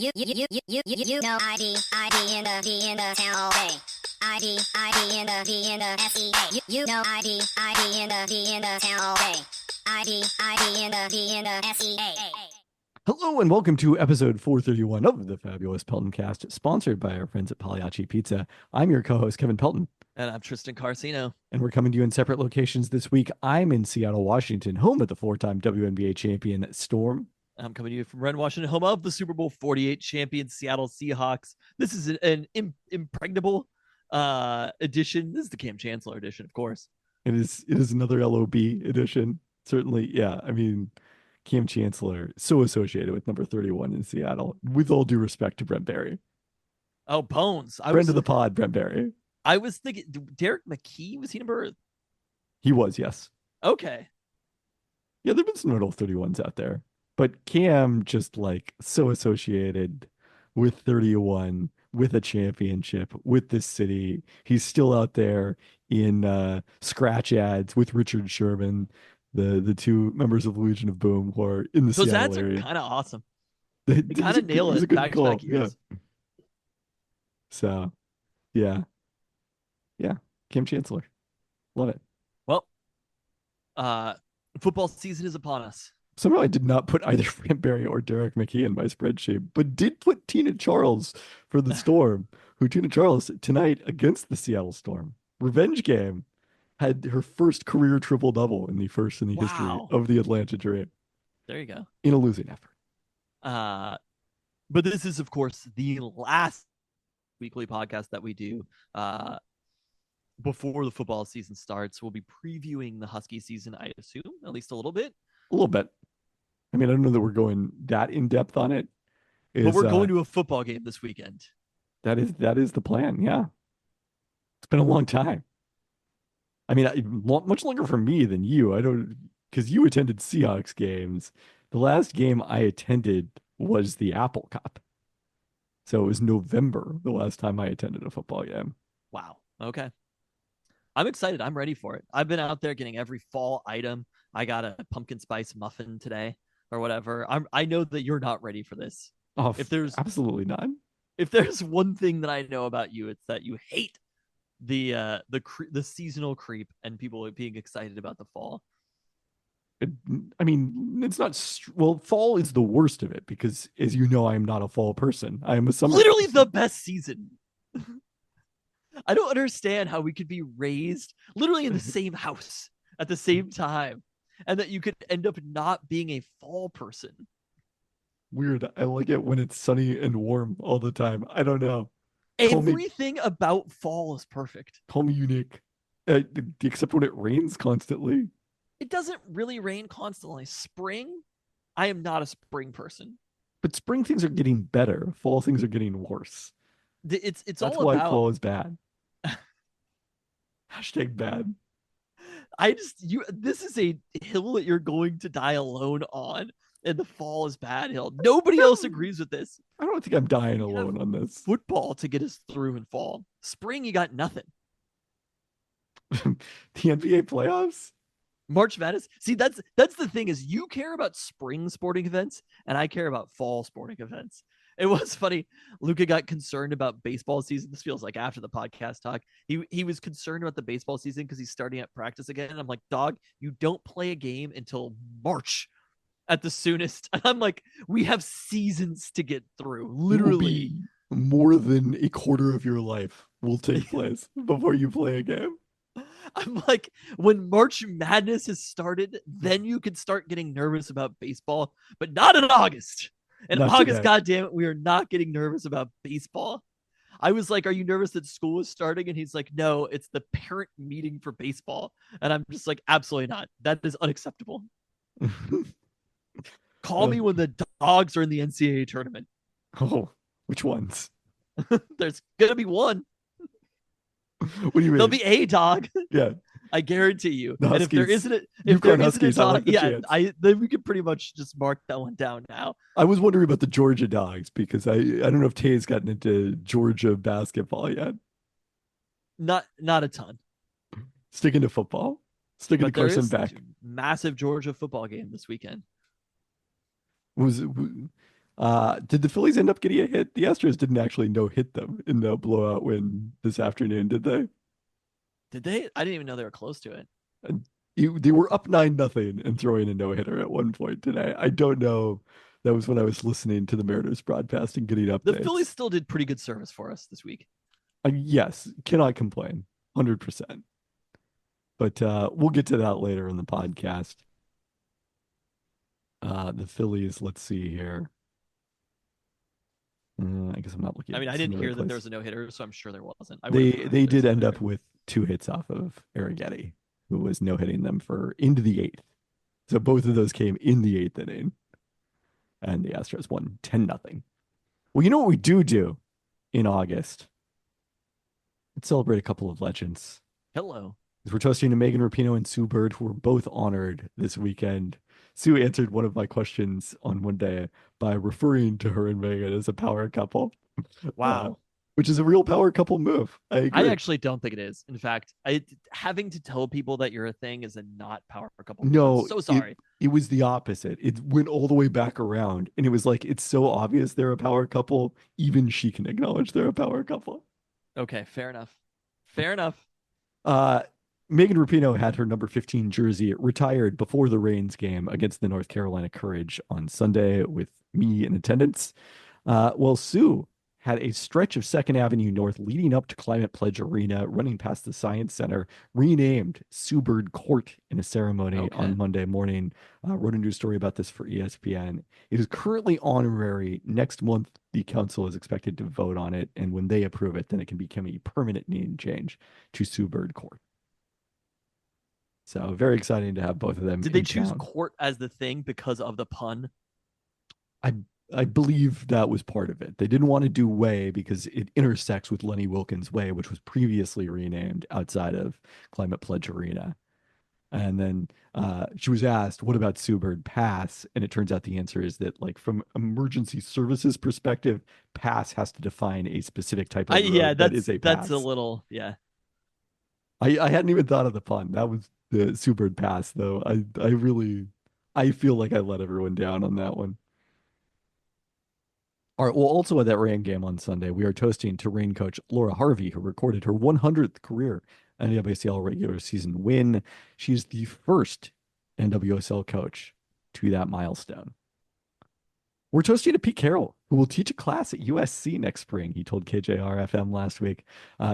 know ID in the town all day. ID in the SEA. You know ID in the town all day. ID in the SEA. Hello and welcome to episode 431 of the fabulous Peltoncast, sponsored by our friends at Pagliacci Pizza. I'm your co-host, Kevin Pelton. And I'm Tristan Carcino. And we're coming to you in separate locations this week. I'm in Seattle, Washington, home of the four-time WNBA champion Storm. I'm coming to you from Ren, Washington, home of the Super Bowl 48 champion Seattle Seahawks. This is an impregnable edition. This is the Cam Chancellor edition, of course. It is another LOB edition. Certainly, yeah. I mean, Cam Chancellor, so associated with number 31 in Seattle, with all due respect to Brent Barry. Oh, Bones. Friend of the pod, Brent Barry. I was thinking, Derek McKee, was he number? He was, yes. Okay. Yeah, there have been some notable 31s out there. But Cam just like so associated with 31, with a championship, with this city. He's still out there in scratch ads with Richard Sherman, the two members of the Legion of Boom who are in the Those Seattle ads area. are kind of awesome. They kind of nail it back to back years. Yeah. So, yeah. Cam Chancellor. Love it. Well, football season is upon us. Somehow I did not put either Brent Barry or Derek McKee in my spreadsheet, but did put Tina Charles for the Storm, who Tina Charles tonight against the Seattle Storm. Revenge game. Had her first career triple-double in the first in the history of the Atlanta Dream. There you go. In a losing effort. But this is, of course, the last weekly podcast that we do before the football season starts. We'll be previewing the Husky season, I assume, at least a little bit. A little bit. I mean, I don't know that we're going that in-depth on it. But we're going to a football game this weekend. That is the plan, yeah. It's been a long time. I mean, much longer for me than you. I don't, because you attended Seahawks games. The last game I attended was the Apple Cup. So it was November the last time I attended a football game. Wow. Okay. I'm excited. I'm ready for it. I've been out there getting every fall item. I got a pumpkin spice muffin today or whatever. I know that you're not ready for this. Oh, if there's absolutely not. If there's one thing that I know about you, it's that you hate the seasonal creep and people being excited about the fall. I mean, it's not fall is the worst of it because, as you know, I'm not a fall person. I am a summer. Literally person. The best season. I don't understand how we could be raised literally in the same house at the same time, and that you could end up not being a fall person. Weird. I like it when it's sunny and warm all the time. I don't know. Everything about fall is perfect. Call me unique, except when it rains constantly. It doesn't really rain constantly. Spring, I am not a spring person. But spring things are getting better. Fall things are getting worse. It's That's all why about... fall is bad. Hashtag bad. This is a hill that you're going to die alone on, and the fall is bad hill. Nobody else agrees with this. I don't think I'm dying alone on this. Football to get us through in fall. Spring, you got nothing. The NBA playoffs? March Madness. See, that's the thing is you care about spring sporting events and I care about fall sporting events. It was funny. Luca got concerned about baseball season. This feels like after the podcast talk. He was concerned about the baseball season because he's starting at practice again. And I'm like, dog, you don't play a game until March at the soonest. And I'm like, we have seasons to get through. Literally. More than a quarter of your life will take place before you play a game. I'm like, when March Madness has started, then you can start getting nervous about baseball, but not in August. In August, goddammit, we are not getting nervous about baseball. I was like, are you nervous that school is starting? And he's like, no, it's the parent meeting for baseball. And I'm just like, absolutely not. That is unacceptable. Call me when the dogs are in the NCAA tournament. Oh, which ones? There's going to be one. What do you mean? There'll be a dog. Yeah. I guarantee you. The and if there isn't a dog, then we could pretty much just mark that one down now. I was wondering about the Georgia dogs because I don't know if Tay's gotten into Georgia basketball yet. Not a ton. Sticking to football. Sticking to Carson Beck. Massive Georgia football game this weekend. Did the Phillies end up getting a hit? The Astros didn't actually no hit them in the blowout win this afternoon, did they? Did they? I didn't even know they were close to it. And they were up 9-0 and throwing a no hitter at one point today. I don't know. That was when I was listening to the Mariners broadcast and getting The updates. Phillies still did pretty good service for us this week. Yes, cannot complain, 100%. But we'll get to that later in the podcast. The Phillies, let's see here. I guess I'm not looking I at mean, I this in didn't the right hear that there place. was a no hitter, so I'm sure there wasn't. I would They have preferred they there was did a end up no-hitter. with 2 hits off of Arrighetti, who was no hitting them for into the eighth. So both of those came in the eighth inning, and the Astros won 10-0. Well, you know what we do in August? Let's celebrate a couple of legends. Hello. We're toasting to Megan Rapinoe and Sue Bird, who were both honored this weekend. Sue answered one of my questions on one day by referring to her and Megan as a power couple, Wow. which is a real power couple move. I agree. I actually don't think it is. In fact, having to tell people that you're a thing is a not power couple. Move. I'm No, so sorry. it was the opposite. It went all the way back around, and it was like it's so obvious they're a power couple. Even she can acknowledge they're a power couple. Okay, fair enough. Fair enough. Uh, Megan Rapinoe had her number 15 jersey retired before the Reigns game against the North Carolina Courage on Sunday with me in attendance. Well, Sue had a stretch of Second Avenue North leading up to Climate Pledge Arena, running past the Science Center, renamed Sue Bird Court in a ceremony Okay. on Monday morning. Wrote a news story about this for ESPN. It is currently honorary. Next month, the council is expected to vote on it, and when they approve it, then it can become a permanent name change to Sue Bird Court. So very exciting to have both of them. Did they in choose town. court as the thing because of the pun? I believe that was part of it. They didn't want to do Way because it intersects with Lenny Wilkins Way, which was previously renamed outside of Climate Pledge Arena. And then she was asked, "What about Sue Bird Pass?" And it turns out the answer is that, like, from emergency services perspective, pass has to define a specific type of road Yeah, that is a that's pass. a little yeah. I hadn't even thought of the pun. That was the Sue Bird Pass, though. I feel like I let everyone down on that one. All right. Well, also at that Rain game on Sunday, we are toasting to Rain coach Laura Harvey, who recorded her 100th career NWSL regular season win. She's the first NWSL coach to that milestone. We're toasting to Pete Carroll, who will teach a class at USC next spring, he told KJR-FM last week.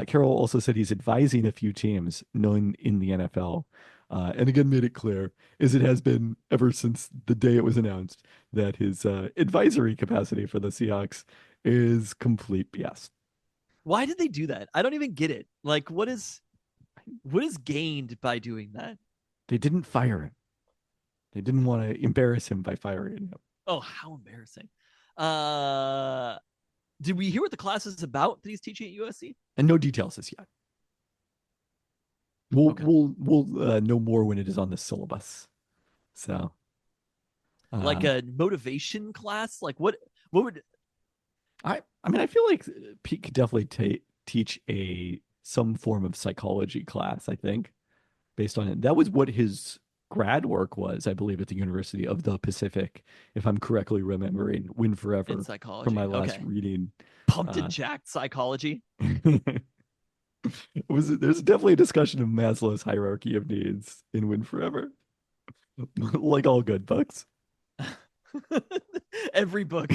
Carroll also said he's advising a few teams known in the NFL. And again, made it clear, as it has been ever since the day it was announced, that his advisory capacity for the Seahawks is complete BS. Why did they do that? I don't even get it. Like, what is gained by doing that? They didn't fire him. They didn't want to embarrass him by firing him. Oh, how embarrassing. Did we hear what the class is about that he's teaching at USC? And no details as yet. We'll know more when it is on the syllabus. So, like a motivation class? Like what would I mean, I feel like Pete could definitely teach some form of psychology class, I think, based on it. That was what his grad work was, I believe, at the University of the Pacific, if I'm correctly remembering. Win Forever in psychology from my last reading. Pumped and jacked psychology. There's definitely a discussion of Maslow's hierarchy of needs in Win Forever. Like all good books. Every book.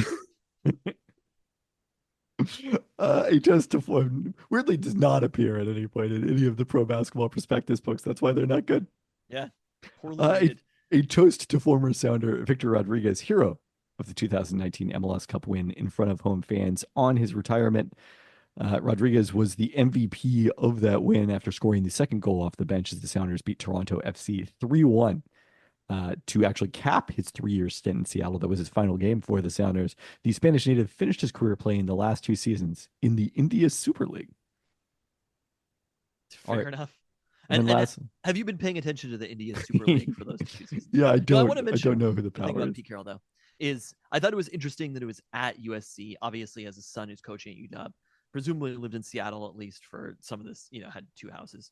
A toast to form weirdly does not appear at any point in any of the pro basketball prospectus books. That's why they're not good. Yeah. Poorly rated. A toast to former Sounder Victor Rodriguez, hero of the 2019 MLS Cup win in front of home fans on his retirement. Rodriguez was the MVP of that win after scoring the second goal off the bench as the Sounders beat Toronto FC 3-1 to actually cap his 3-year stint in Seattle. That was his final game for the Sounders. The Spanish native finished his career playing the last 2 seasons in the India Super League. Fair enough. And have you been paying attention to the India Super League for those 2 seasons? Yeah, I don't. I don't know who the thing power about is. Pete Carroll, though, is I thought it was interesting that it was at USC. Obviously, as a son who's coaching at UW, presumably lived in Seattle at least for some of this. Had 2 houses.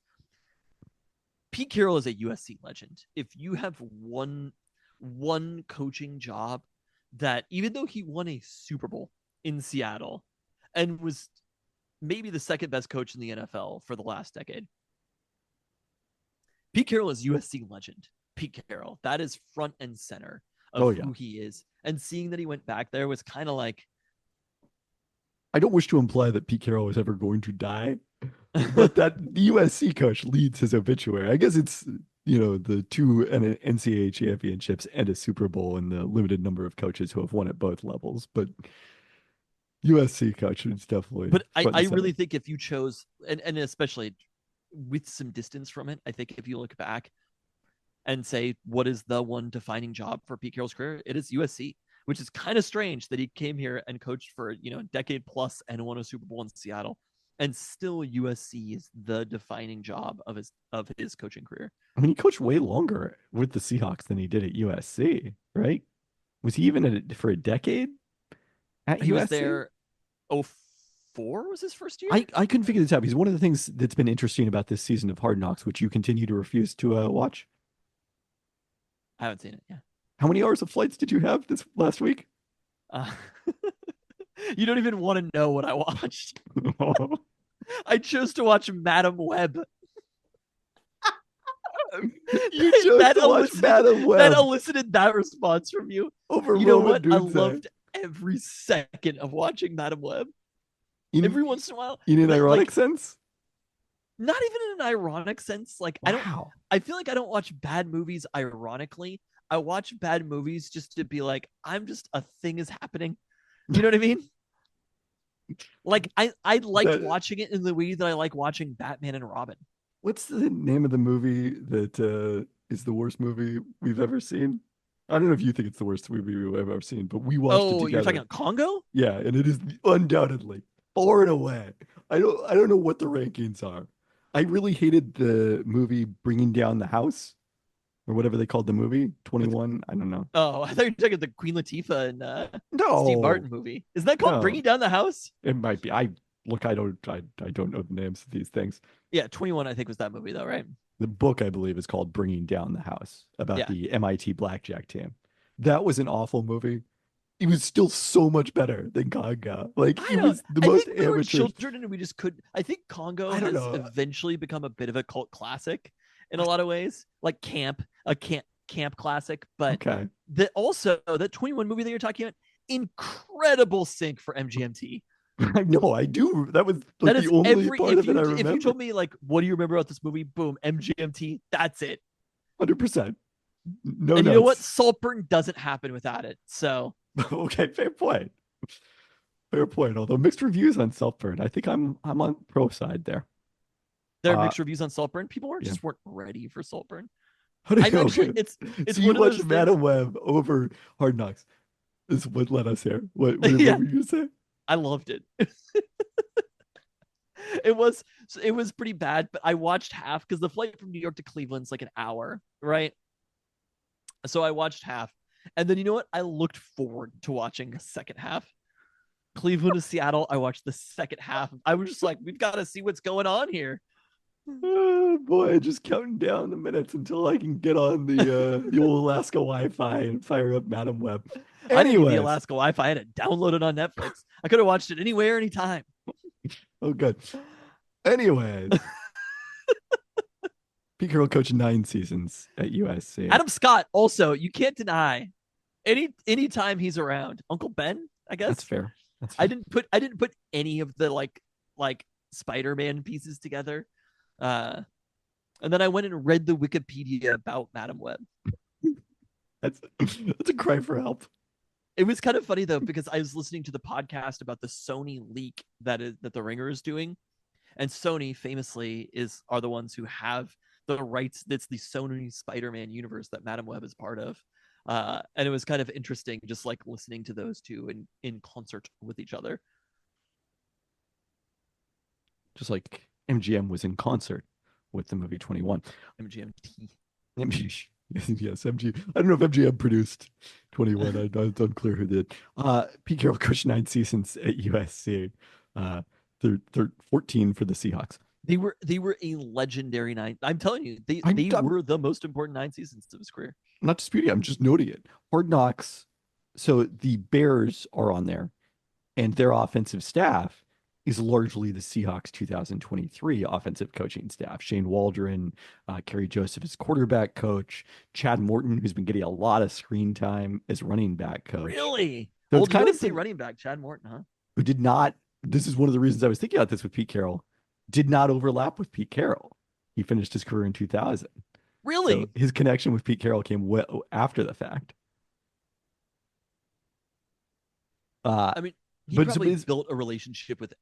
Pete Carroll is a USC legend. If you have one coaching job that even though he won a Super Bowl in Seattle and was maybe the second best coach in the NFL for the last decade, Pete Carroll is USC legend. Pete Carroll, that is front and center of Oh, yeah. who he is. And seeing that he went back there was kind of like, I don't wish to imply that Pete Carroll is ever going to die, but that the USC coach leads his obituary. I guess it's, the two NCAA championships and a Super Bowl and the limited number of coaches who have won at both levels. But USC coach is definitely. But front and I center. really think if you chose, and especially with some distance from it, I think if you look back and say, what is the one defining job for Pete Carroll's career? It is USC, which is kind of strange that he came here and coached for, a decade plus and won a Super Bowl in Seattle. And still USC is the defining job of his coaching career. I mean, he coached way longer with the Seahawks than he did at USC, right? Was he even for a decade at He USC? was there 04 was his first year? I couldn't figure this out because one of the things that's been interesting about this season of Hard Knocks, which you continue to refuse to watch. I haven't seen it. Yeah. How many hours of flights did you have this last week? You don't even want to know what I watched. I chose to watch Madam Web. You chose to watch Madam Web. That elicited that response from you. Over you know Roman what? Dunze. I loved every second of watching Madam Web. Every once in a while. In an ironic sense? Not even in an ironic sense. Like, wow. I feel like I don't watch bad movies ironically. I watch bad movies just to be like, a thing is happening. You know what I mean? Like, I liked watching it in the way that I like watching Batman and Robin. What's the name of the movie that is the worst movie we've ever seen? I don't know if you think it's the worst movie we've ever seen, but we watched it together. Oh, you're talking about Congo? Yeah, and it is undoubtedly far and away. I don't know what the rankings are. I really hated the movie Bringing Down the House, or whatever they called the movie, 21. I don't know. Oh, I thought you were talking about the Queen Latifah and no Steve Martin movie. Is that called Bringing Down the House? It might be. I don't know the names of these things. Yeah, 21 I think was that movie though, right? The book I believe is called Bringing Down the House, about the MIT blackjack team. That was an awful movie. It was still so much better than Congo. Like, it was the most amateur. We were amateur. children and we just couldn't. I think Congo has know. eventually become a bit of a cult classic in a lot of ways, like a camp classic. But Okay. that 21 movie that you're talking about, incredible sync for MGMT. I know, I do. That was That the is only part of it I remember. If you told me, like, what do you remember about this movie? Boom, MGMT. That's it. 100%. No, and notes. you know what? Saltburn doesn't happen without it. So okay, fair point. Fair point. Although mixed reviews on Saltburn, I think I'm on pro side there. There are mixed reviews on Saltburn. People weren't ready for Saltburn. How do you I'm actually, it's so one you of those watched Madam Web over Hard Knocks. This is what led us here. What were you going to say? I loved it. It was pretty bad, but I watched half because the flight from New York to Cleveland's like an hour, right? So I watched half. And then you know what? I looked forward to watching the second half. Cleveland to Seattle, I watched the second half. I was just like, we've got to see what's going on here. Oh boy, just counting down the minutes until I can get on the old Alaska Wi-Fi and fire up Madam Web. I didn't need the Alaska Wi-Fi. I had it downloaded on Netflix. I could have watched it anywhere, anytime. Oh, good. Anyways. Pete Carroll coached 9 seasons at USC. Adam Scott, also, you can't deny any time he's around. Uncle Ben, I guess. That's fair. I didn't put any of the like Spider-Man pieces together. And then I went and read the Wikipedia about Madam Web. That's a cry for help. It was kind of funny though, because I was listening to the podcast about the Sony leak that the Ringer is doing. And Sony famously are the ones who have the rights. That's the Sony Spider-Man universe that Madam Web is part of. And it was kind of interesting just like listening to those two in concert with each other. Just like MGM was in concert with the movie 21. MGMT. Yes, MG. I don't know if MGM produced 21. It's unclear who did. Pete Carroll coached 9 seasons at USC. 14 for the Seahawks. They were a legendary 9. I'm telling you, they were the most important 9 seasons of his career. I'm not disputing. I'm just noting it. Hard Knocks So the Bears are on there, and their offensive staff is largely the Seahawks 2023 offensive coaching staff. Shane Waldron, Kerry Joseph as quarterback coach, Chad Morton, who's been getting a lot of screen time as running back coach. Really? So it's Old kind of USC running back Chad Morton, huh? who did not. This is one of the reasons I was thinking about this with Pete Carroll. Did not overlap with Pete Carroll. He finished his career in 2000. So Really? his connection with Pete Carroll came well after the fact. Uh, I mean, he but probably it's built a relationship with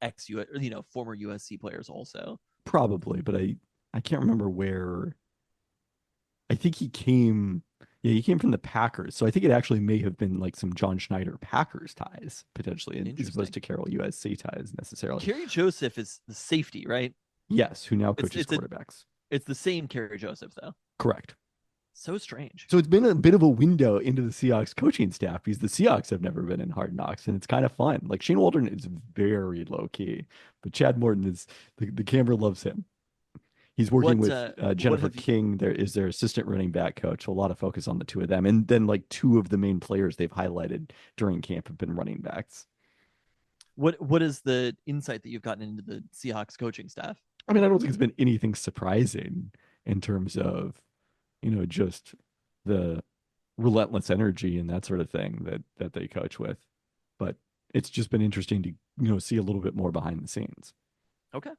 former USC players also. probably, but I can't remember where. I think he came. Yeah, he came from the Packers. So I think it actually may have been like some John Schneider Packers ties potentially, as opposed Interesting. to Carroll USC ties necessarily. Kerry Joseph is the safety, right? Yes, who now It's coaches quarterbacks. it's the same Kerry Joseph though. Correct. So strange. So it's been a bit of a window into the Seahawks coaching staff because the Seahawks have never been in Hard Knocks, and it's kind of fun. Like Shane Waldron is very low key, but Chad Morton is the camera loves him. He's working with What Jennifer have you King. There is their assistant running back coach. So a lot of focus on the two of them, and then like two of the main players they've highlighted during camp have been running backs. what is the insight that you've gotten into the Seahawks coaching staff? I mean, I don't think it's been anything surprising in terms of, just the relentless energy and that sort of thing that they coach with. But it's just been interesting to, see a little bit more behind the scenes. Okay.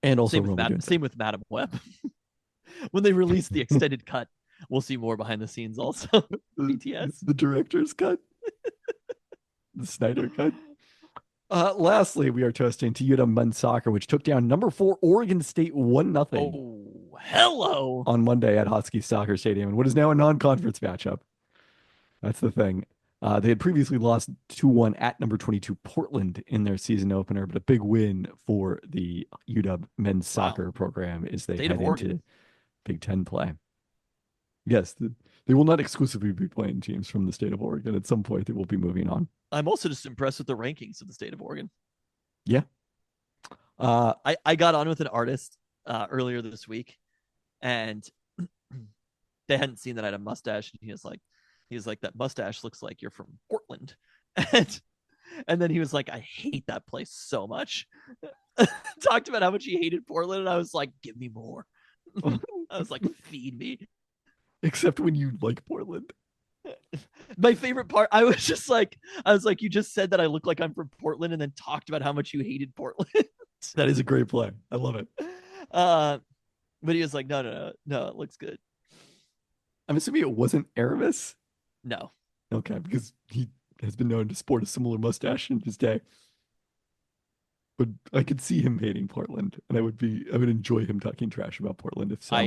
And also Roma Same with Madam Web. When they release the extended cut, we'll see more behind the scenes also. BTS. The director's cut. The Snyder cut. Lastly, we are toasting to UW men's soccer, which took down number 4 Oregon State 1-0 Oh, hello. on Monday at Husky Soccer Stadium, and what is now a non-conference matchup. That's the thing. They had previously lost 2-1 at number 22 Portland in their season opener, but a big win for the UW men's soccer program as they head into Big Ten play. Yes, they will not exclusively be playing teams from the state of Oregon. At some point, they will be moving on. I'm also just impressed with the rankings of the state of Oregon. Yeah. I got on with an artist earlier this week, and they hadn't seen that I had a mustache, and he was like, that mustache looks like you're from Portland. And then he was like, I hate that place so much. Talked about how much he hated Portland, and I was like, give me more. I was like, feed me. Except when you like Portland. My favorite part, I was like, you just said that I look like I'm from Portland and then talked about how much you hated Portland. That is a great play. I love it. But he was like, no, it looks good. I'm assuming it wasn't Aramis. No. Okay, because he has been known to sport a similar mustache in his day. But I could see him hating Portland, and I would enjoy him talking trash about Portland if so.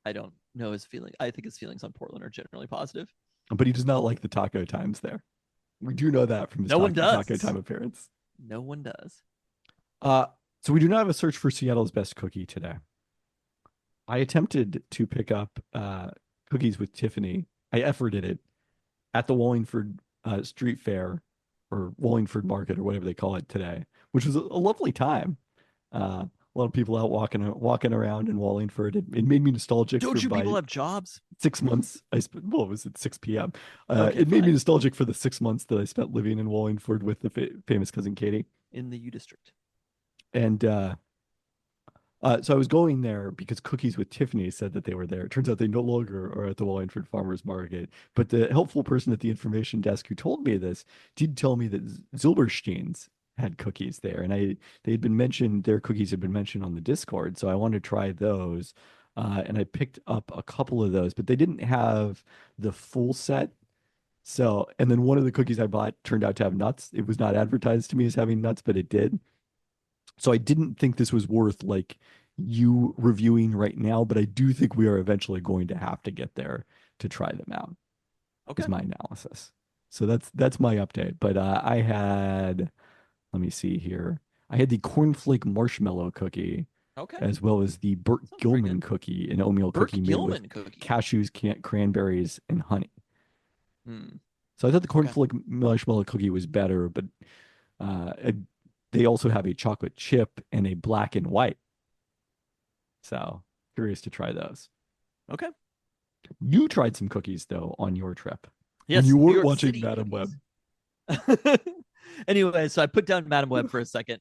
I don't know his feeling. I think his feelings on Portland are generally positive. But he does not like the taco times there. We do know that from his taco time appearance. No one does. So we do not have a search for Seattle's best cookie today. I attempted to pick up cookies with Tiffany. I efforted it at the Wallingford Street Fair or Wallingford Market or whatever they call it today, which was a lovely time. A lot of people out walking around in Wallingford. It made me nostalgic. Don't you people have jobs? 6 months I spent. Well, it was at 6 p.m. Okay, it made me nostalgic for the 6 months that I spent living in Wallingford with the famous cousin Katie in the U District. And so I was going there because Cookies with Tiffany said that they were there. It turns out they no longer are at the Wallingford Farmers Market. But the helpful person at the information desk who told me this did tell me that Zilberstein's had cookies there, and their cookies had been mentioned on the Discord, so I wanted to try those, and I picked up a couple of those, but they didn't have the full set. So, and then one of the cookies I bought turned out to have nuts. It was not advertised to me as having nuts, but it did. So I didn't think this was worth like you reviewing right now, but I do think we are eventually going to have to get there to try them out. Okay. Is my analysis. So that's my update. But I had, let me see here. I had the cornflake marshmallow cookie, as well as the Burt Gilman cookie, an oatmeal cookie made with cashews, cranberries, and honey. So I thought the cornflake marshmallow cookie was better, but they also have a chocolate chip and a black and white. So curious to try those. Okay. You tried some cookies though on your trip when Yes, you New weren't York watching City Madam cookies. Web. Anyway, so I put down Madam Web for a second.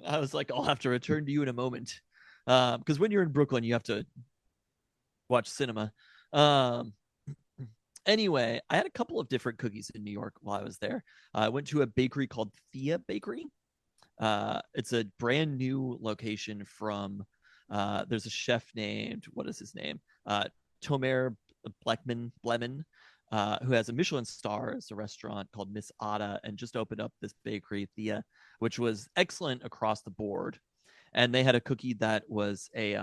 I was like, I'll have to return to you in a moment. Because when you're in Brooklyn, you have to watch cinema. Um, anyway, I had a couple of different cookies in New York while I was there. I went to a bakery called Thea Bakery. It's a brand new location from, there's a chef named, what is his name? Tomer Blemen, who has a Michelin star. It's a restaurant called Miss Ada and just opened up this bakery, Thea, which was excellent across the board. And they had a cookie that was a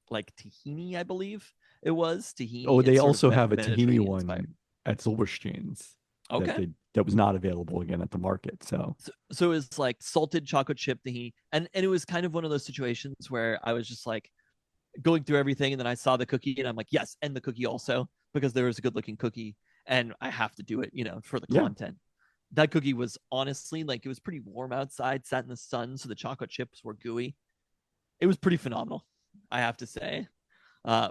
like tahini, I believe it was tahini. Oh, they It's sort of also have a tahini Mediterranean inspired. one at Silverstein's Okay. that was not available again at the market. So So it was like salted chocolate chip tahini, and it was kind of one of those situations where I was just like going through everything, and then I saw the cookie, and I'm like, yes, and the cookie also, because there was a good looking cookie, and I have to do it, for the yeah, content. That cookie was honestly like, it was pretty warm outside, sat in the sun, so the chocolate chips were gooey. It was pretty phenomenal, I have to say.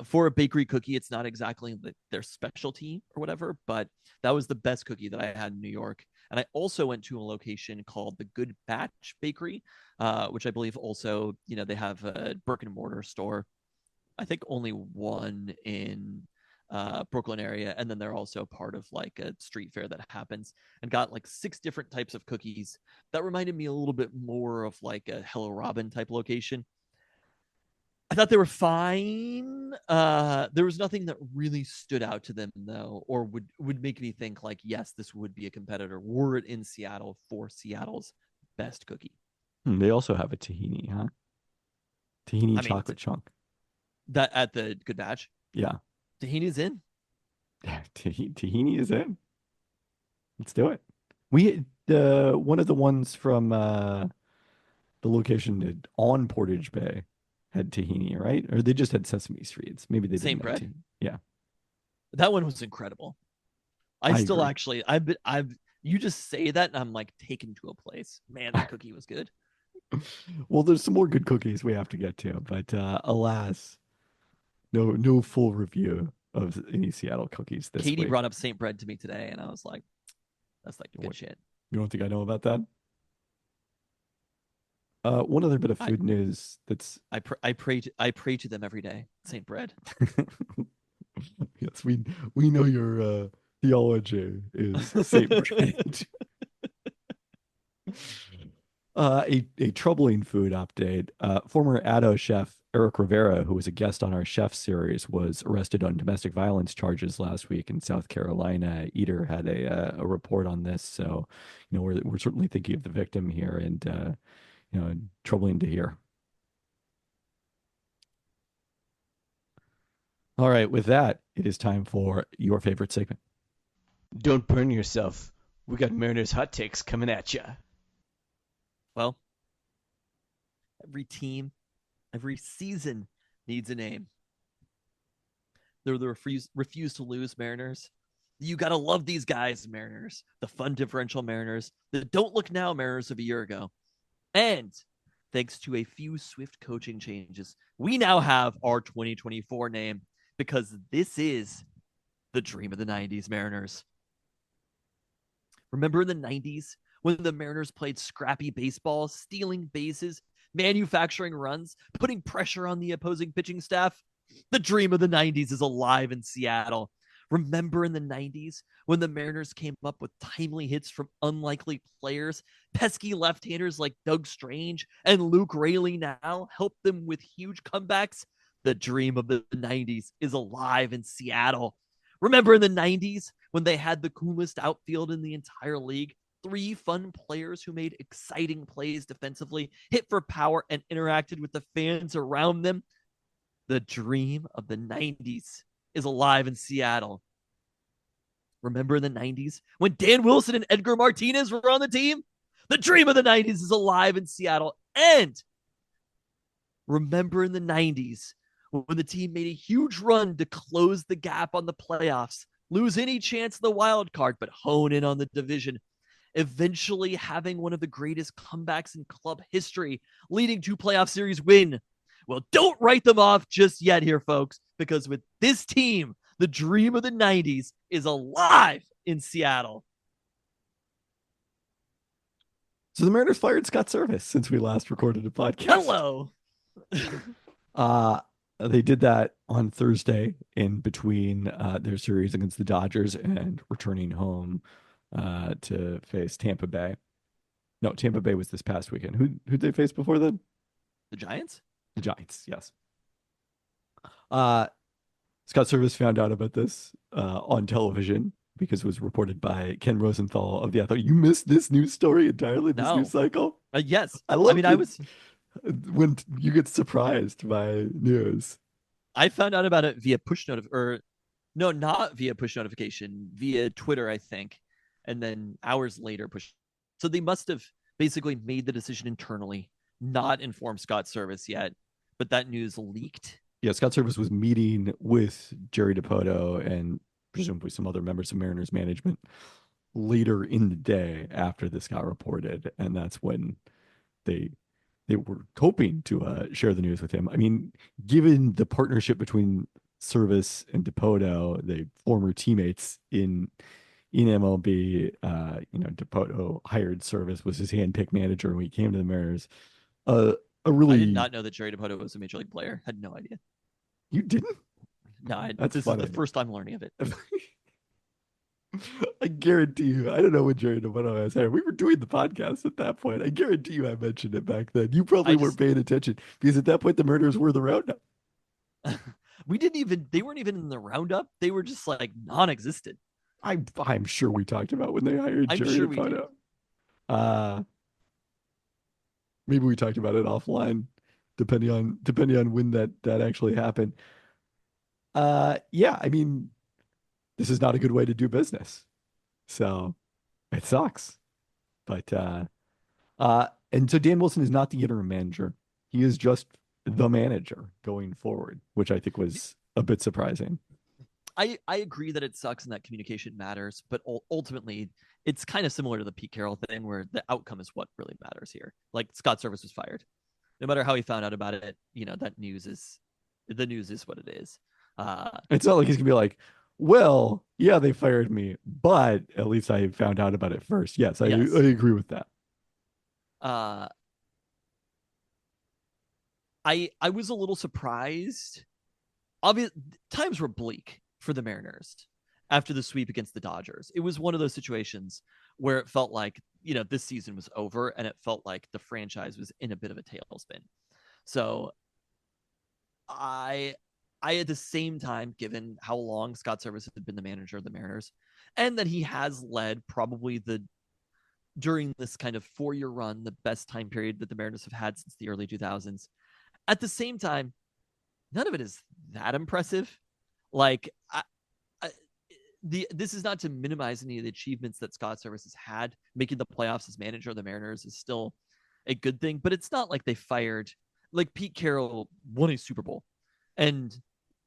For a bakery cookie, it's not exactly their specialty or whatever, but that was the best cookie that I had in New York. And I also went to a location called the Good Batch Bakery, which I believe also, they have a brick and mortar store. I think only one in Brooklyn area, and then they're also part of like a street fair that happens, and got like 6 different types of cookies that reminded me a little bit more of like a Hello Robin type location. I thought they were fine. There was nothing that really stood out to them though, or would make me think like, yes, this would be a competitor were it in Seattle for Seattle's best cookie. They also have a tahini, huh? Tahini I mean, chocolate chunk. that at the Good Batch, Yeah, tahini's in. yeah. Tahini is in. Let's do it. We one of the ones from the location on Portage Bay had tahini, right? Or they just had sesame streets. Maybe they Same didn't have bread. tahini. Yeah, That one was incredible. I I still agree. actually, I've, you just say that, and I'm like taken to a place. Man, that cookie was good. Well, there's some more good cookies we have to get to, but alas, no full review of any Seattle cookies this Katie week. brought up Saint Bread to me today, and I was like, that's like good What, shit. you don't think I know about that? One other bit of I food news that's I pray to them every day. Saint Bread. yes, we know your theology is Saint Bridge. A troubling food update. Former Addo chef Eric Rivera, who was a guest on our chef series, was arrested on domestic violence charges last week in South Carolina. Eater had a report on this, so we're certainly thinking of the victim here, and troubling to hear. All right, with that, it is time for your favorite segment. Don't burn yourself. We got Mariners hot takes coming at ya. Well, every team, every season needs a name. They're the refuse to lose Mariners. You got to love these guys, Mariners. The fun differential Mariners. The don't look now Mariners of a year ago. And thanks to a few swift coaching changes, we now have our 2024 name, because this is the dream of the 90s Mariners. Remember in the 90s when the Mariners played scrappy baseball, stealing bases, manufacturing runs, putting pressure on the opposing pitching staff? The dream of the 90s is alive in Seattle. Remember in the 90s when the Mariners came up with timely hits from unlikely players, pesky left-handers like Doug Strange and Luke Raley now helped them with huge comebacks? The dream of the 90s is alive in Seattle. Remember in the 90s when they had the coolest outfield in the entire league? 3 fun players who made exciting plays defensively, hit for power, and interacted with the fans around them? The dream of the 90s is alive in Seattle. Remember in the 90s when Dan Wilson and Edgar Martinez were on the team? The dream of the 90s is alive in Seattle. And remember in the 90s when the team made a huge run to close the gap on the playoffs, lose any chance of the wild card, but hone in on the division, eventually having one of the greatest comebacks in club history, leading to playoff series win? Well, don't write them off just yet here, folks, because with this team, the dream of the 90s is alive in Seattle. So the Mariners fired Scott Service since we last recorded a podcast. Hello. They did that on Thursday in between their series against the Dodgers and returning home to face Tampa Bay. No, Tampa Bay was this past weekend. Who'd they face before then? The Giants? The Giants, yes. Scott Service found out about this on television because it was reported by Ken Rosenthal of the Athletic. You missed this news story entirely, this No. news cycle? Yes. I love I was when you get surprised by news. I found out about it via push no, not via push notification, via Twitter, I think. And then hours later push. So they must have basically made the decision internally, not informed Scott Service yet, but that news leaked. Yeah, Scott Service was meeting with Jerry Dipoto and presumably some other members of Mariners management later in the day after this got reported, and that's when they were hoping to share the news with him. I mean, given the partnership between Service and Dipoto, the former teammates in MLB, Dipoto hired Service, was his handpicked manager when he came to the Mariners. I did not know that Jerry Dipoto was a major league player. Had no idea. You didn't? No, That's this funny. is the first time learning of it. I guarantee you, I don't know when Jerry Dipoto has hair. We were doing the podcast at that point. I guarantee you I mentioned it back then. You probably weren't paying attention because at that point the Mariners were the roundup. They weren't even in the roundup. They were just like non-existent. I'm sure we talked about when they hired I'm Jerry sure we Dipoto. Maybe we talked about it offline, depending on when that actually happened. Yeah, I mean, this is not a good way to do business. So it sucks. But and so Dan Wilson is not the interim manager. He is just the manager going forward, which I think was a bit surprising. I agree that it sucks and that communication matters, but ultimately it's kind of similar to the Pete Carroll thing where the outcome is what really matters here. Like Scott Service was fired. No matter how he found out about it, the news is what it is. It's not like he's gonna be like, well, yeah, they fired me, but at least I found out about it first. Yes, I agree with that. I was a little surprised. Obvious times were bleak for the Mariners after the sweep against the Dodgers. It was one of those situations where it felt like, this season was over and it felt like the franchise was in a bit of a tailspin. So I at the same time, given how long Scott Service had been the manager of the Mariners and that he has led probably during this kind of 4-year run, the best time period that the Mariners have had since the early 2000s. At the same time, none of it is that impressive. Like, this is not to minimize any of the achievements that Scott Service has had. Making the playoffs as manager of the Mariners is still a good thing, but it's not like they fired, like Pete Carroll won a Super Bowl and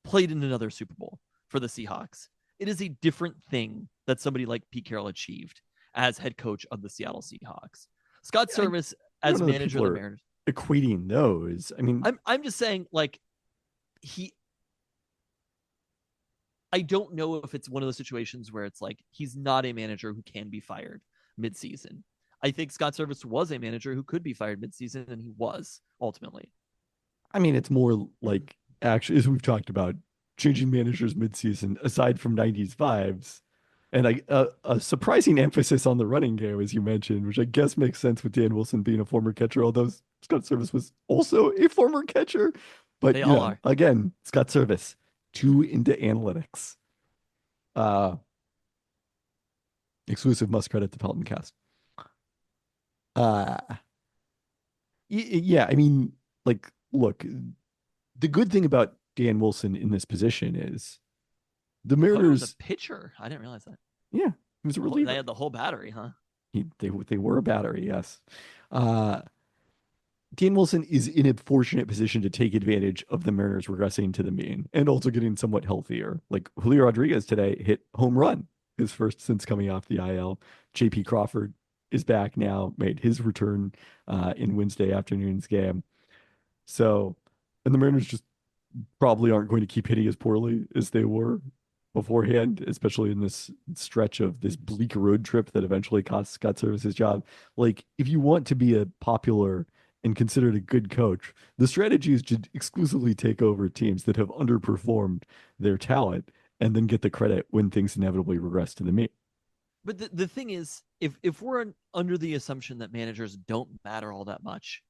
played in another Super Bowl for the Seahawks. It is a different thing that somebody like Pete Carroll achieved as head coach of the Seattle Seahawks. Scott Service as manager of the Mariners. Equating those. I mean, I'm just saying, like, I don't know if it's one of those situations where it's like he's not a manager who can be fired midseason. I think Scott Service was a manager who could be fired midseason, and he was ultimately. I mean, it's more like, actually, as we've talked about, changing managers midseason, aside from 90s vibes, and a surprising emphasis on the running game, as you mentioned, which I guess makes sense with Dan Wilson being a former catcher, although Scott Service was also a former catcher. But they all are. Again, Scott Service, too into analytics. Exclusive must credit to Peltoncast. Yeah, I mean, like, look, the good thing about Dan Wilson in this position is the Mariners. Was a pitcher. I didn't realize that. Yeah, he was a reliever. They had the whole battery, huh? They were a battery, yes. Dan Wilson is in a fortunate position to take advantage of the Mariners regressing to the mean and also getting somewhat healthier. Like Julio Rodriguez today hit home run, his first since coming off the IL. JP Crawford is back now, made his return in Wednesday afternoon's game. So, and the Mariners just probably aren't going to keep hitting as poorly as they were beforehand, especially in this stretch of this bleak road trip that eventually cost Scott Service his job. Like, if you want to be a popular and considered a good coach, the strategy is to exclusively take over teams that have underperformed their talent and then get the credit when things inevitably regress to the mean. But the thing is, if we're under the assumption that managers don't matter all that much,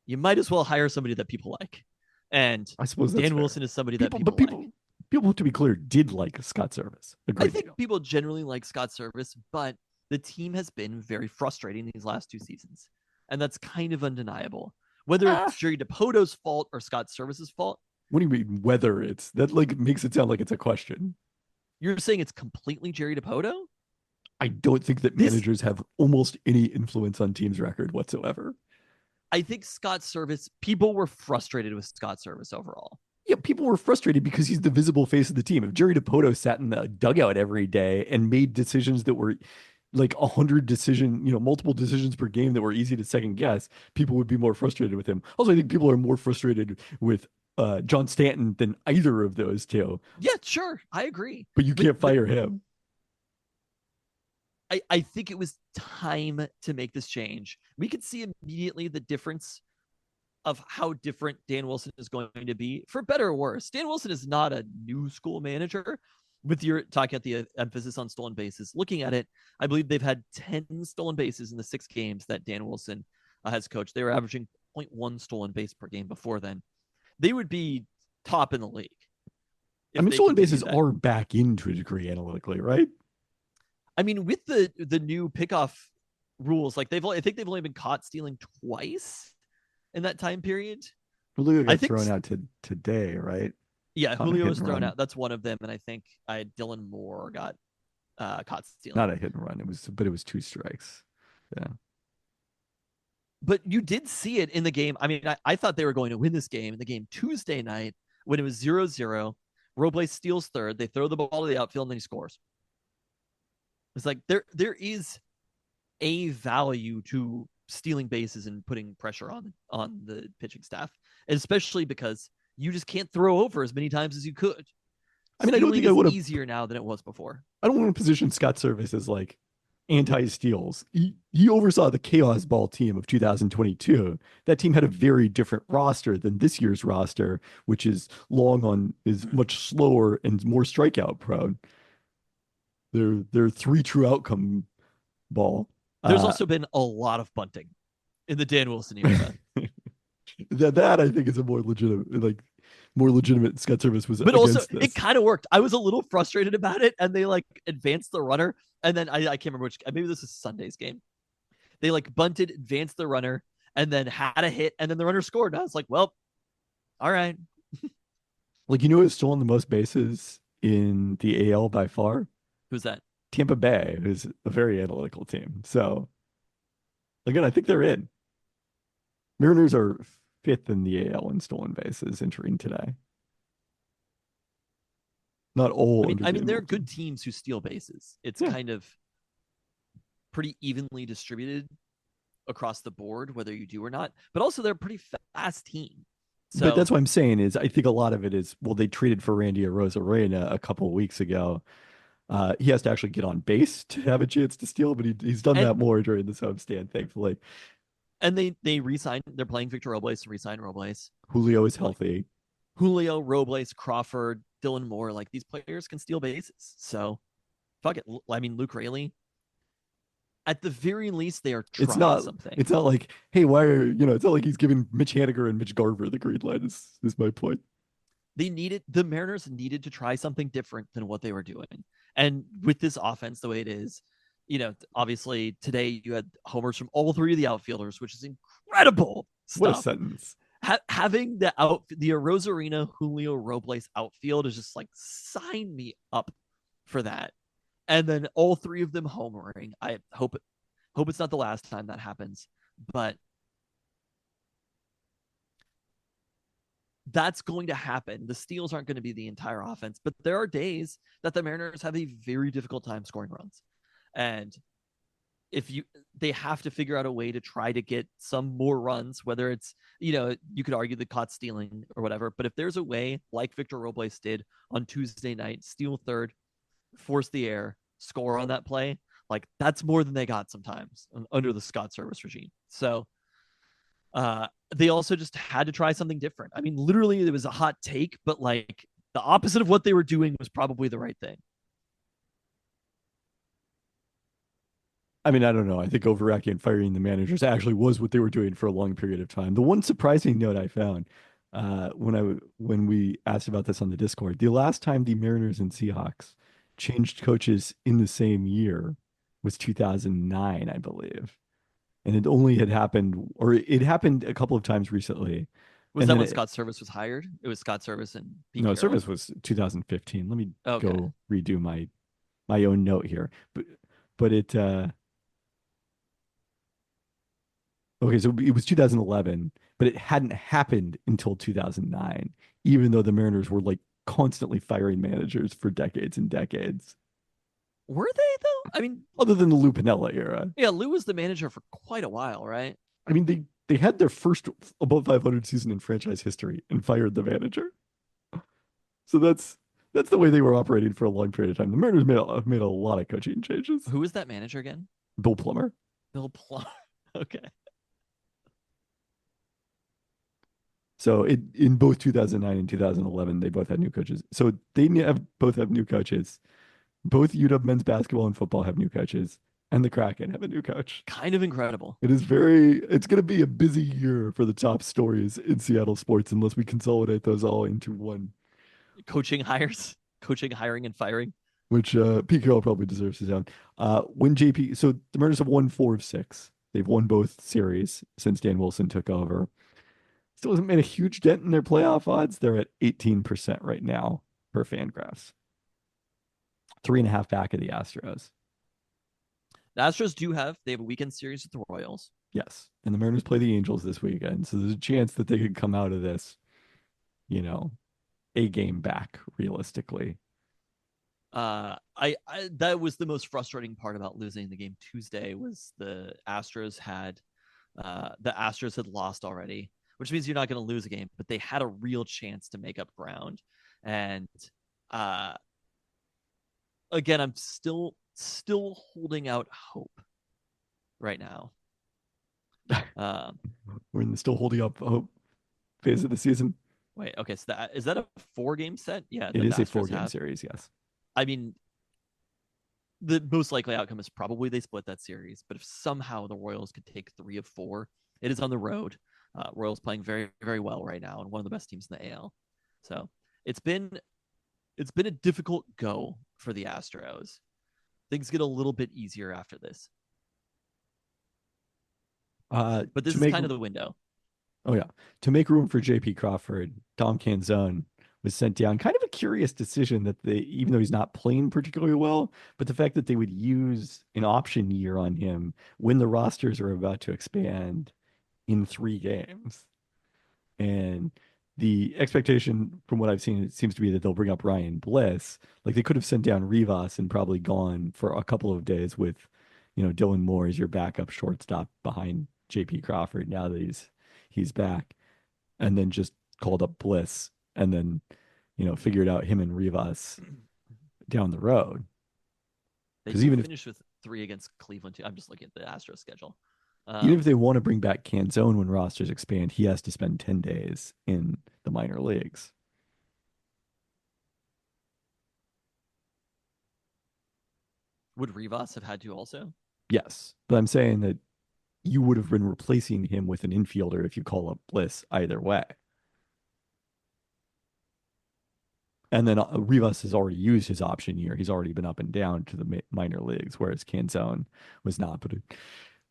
you might as well hire somebody that people like. And I suppose that's Dan fair. Wilson is somebody that People, people but like. people, to be clear, did like Scott Service a I great think deal. people generally like Scott Service, but the team has been very frustrating these last 2 seasons. And that's kind of undeniable. Whether it's Jerry DePoto's fault or Scott Service's fault, What do you mean whether it's that? Like, makes it sound like it's a question. you're saying it's completely Jerry DePoto? I don't think that This- managers have almost any influence on teams' record whatsoever. I think Scott Service, people were frustrated with Scott Service overall. Yeah, people were frustrated because he's the visible face of the team. If Jerry DePoto sat in the dugout every day and made decisions that were like 100 multiple decisions per game that were easy to second guess, people would be more frustrated with him. Also, I think people are more frustrated with John Stanton than either of those two. Yeah, sure. I agree. But you can't fire him. I think it was time to make this change. We could see immediately the difference of how different Dan Wilson is going to be, for better or worse. Dan Wilson is not a new school manager. With your talking about the emphasis on stolen bases, looking at it, I believe they've had 10 stolen bases in the 6 games that Dan Wilson has coached. They were averaging 0.1 stolen base per game before then. They would be top in the league. I mean, stolen bases are back in to a degree analytically, right? I mean, with the new pickoff rules, like I think they've only been caught stealing twice in that time period. Julio got thrown out today, right? Yeah, Julio was thrown out. That's one of them, and I think Dylan Moore got caught stealing. Not a hit and run. It was 2 strikes. Yeah. But you did see it in the game. I mean, I thought they were going to win this game in the game Tuesday night when it was 0-0. Robles steals third. They throw the ball to the outfield, and then he scores. It's like there is a value to stealing bases and putting pressure on the pitching staff, especially because you just can't throw over as many times as you could. I mean, I don't think I would have easier now than it was before. I don't want to position Scott Service as like anti-steals. He oversaw the Chaos Ball team of 2022. That team had a very different roster than this year's roster, which is much slower and more strikeout prone. They're 3 true outcome ball. There's also been a lot of bunting in the Dan Wilson era. that I think is a more legitimate Scott Service was. But also, this. it kind of worked. I was a little frustrated about it, and they like advanced the runner, and then I can't remember which. Maybe this is Sunday's game. They like bunted, advanced the runner, and then had a hit, and then the runner scored. And I was like, well, all right. Like, who's stolen the most bases in the AL by far? Who's that? Tampa Bay, who's a very analytical team. So, again, I think they're in. Mariners are 5th in the AL in stolen bases entering today. Not all. I mean, there are good teams who steal bases. It's kind of pretty evenly distributed across the board, whether you do or not. But also, they're a pretty fast team. So, but that's what I'm saying is I think a lot of it is, well, they traded for Randy Arozarena a couple of weeks ago. He has to actually get on base to have a chance to steal, but he's done that more during this homestand, thankfully. And they re-signed. They're playing Victor Robles to re-sign Robles. Julio is healthy. Julio, Robles, Crawford, Dylan Moore, like these players can steal bases. So, fuck it. I mean, Luke Raley. At the very least, they are trying something. It's not like, hey, why are it's not like he's giving Mitch Haniger and Mitch Garver the green light. Is my point. The Mariners needed to try something different than what they were doing. And with this offense, the way it is, obviously today you had homers from all 3 of the outfielders, which is incredible stuff. What a sentence. Having the Arozarena, Julio, Robles outfield is just like, sign me up for that. And then all 3 of them homering. I hope it's not the last time that happens, but that's going to happen. The steals aren't going to be the entire offense, but there are days that the Mariners have a very difficult time scoring runs. And they have to figure out a way to try to get some more runs, whether it's, you could argue the caught stealing or whatever, but if there's a way like Victor Robles did on Tuesday night, steal third, force the air, score on that play, like that's more than they got sometimes under the Scott Service regime. So they also just had to try something different. I mean, literally it was a hot take, but like the opposite of what they were doing was probably the right thing. I mean, I don't know. I think overreacting and firing the managers actually was what they were doing for a long period of time. The one surprising note I found when we asked about this on the Discord, the last time the Mariners and Seahawks changed coaches in the same year was 2009, I believe. And it only had happened, or it happened a couple of times recently. Was And that then when Scott Service was hired? It was Scott Service and Pete no, Carroll? service was 2015. Let me Okay. go redo my own note here. But it okay, so it was 2011, but it hadn't happened until 2009, even though the Mariners were like constantly firing managers for decades and decades. Were they though? I mean, Other than the Lou Piniella era. yeah, Lou was the manager for quite a while, right? I mean, they had their first above 500 season in franchise history and fired the manager. So that's the way they were operating for a long period of time. The Mariners made a lot of coaching changes. Who was that manager again? Bill Plummer. Bill Plummer. Okay. So in both 2009 and 2011, they both had new coaches. So they both have new coaches. Both UW men's basketball and football have new coaches, and the Kraken have a new coach. Kind of incredible. It's going to be a busy year for the top stories in Seattle sports unless we consolidate those all into one. Coaching, hiring, and firing. Which Pete Carroll probably deserves his own. So the Mariners have won 4 of 6. They've won both series since Dan Wilson took over. Still hasn't made a huge dent in their playoff odds. They're at 18% right now per Fangraphs. 3.5 back of the Astros. The Astros they have a weekend series with the Royals. Yes. And the Mariners play the Angels this weekend. So there's a chance that they could come out of this, a game back realistically. I that was the most frustrating part about losing the game Tuesday was the Astros had lost already, which means you're not going to lose a game, but they had a real chance to make up ground. And again, I'm still holding out hope right now. We're in the still holding up hope phase of the season. Wait, okay, so is that a 4-game set? Yeah, it is a 4-game series. Yes. I mean, the most likely outcome is probably they split that series. But if somehow the Royals could take 3 of 4, it is on the road. Royals playing very, very well right now and one of the best teams in the AL. So it's been a difficult go for the Astros. Things get a little bit easier after this. But this is kind of the window. Oh, yeah. To make room for J.P. Crawford, Dom Canzone was sent down. Kind of a curious decision that even though he's not playing particularly well, but the fact that they would use an option year on him when the rosters are about to expand in 3 games. And the expectation from what I've seen, it seems to be that they'll bring up Ryan Bliss. Like they could have sent down Rivas and probably gone for a couple of days with, Dylan Moore as your backup shortstop behind J.P. Crawford now that he's back, and then just called up Bliss and then, figured out him and Rivas down the road. Because even finished with 3 against Cleveland too. I'm just looking at the Astros schedule. Even if they want to bring back Canzone when rosters expand, he has to spend 10 days in the minor leagues. Would Rivas have had to also? Yes, but I'm saying that you would have been replacing him with an infielder if you call up Bliss either way. And then Rivas has already used his option year. He's already been up and down to the minor leagues, whereas Canzone was not. But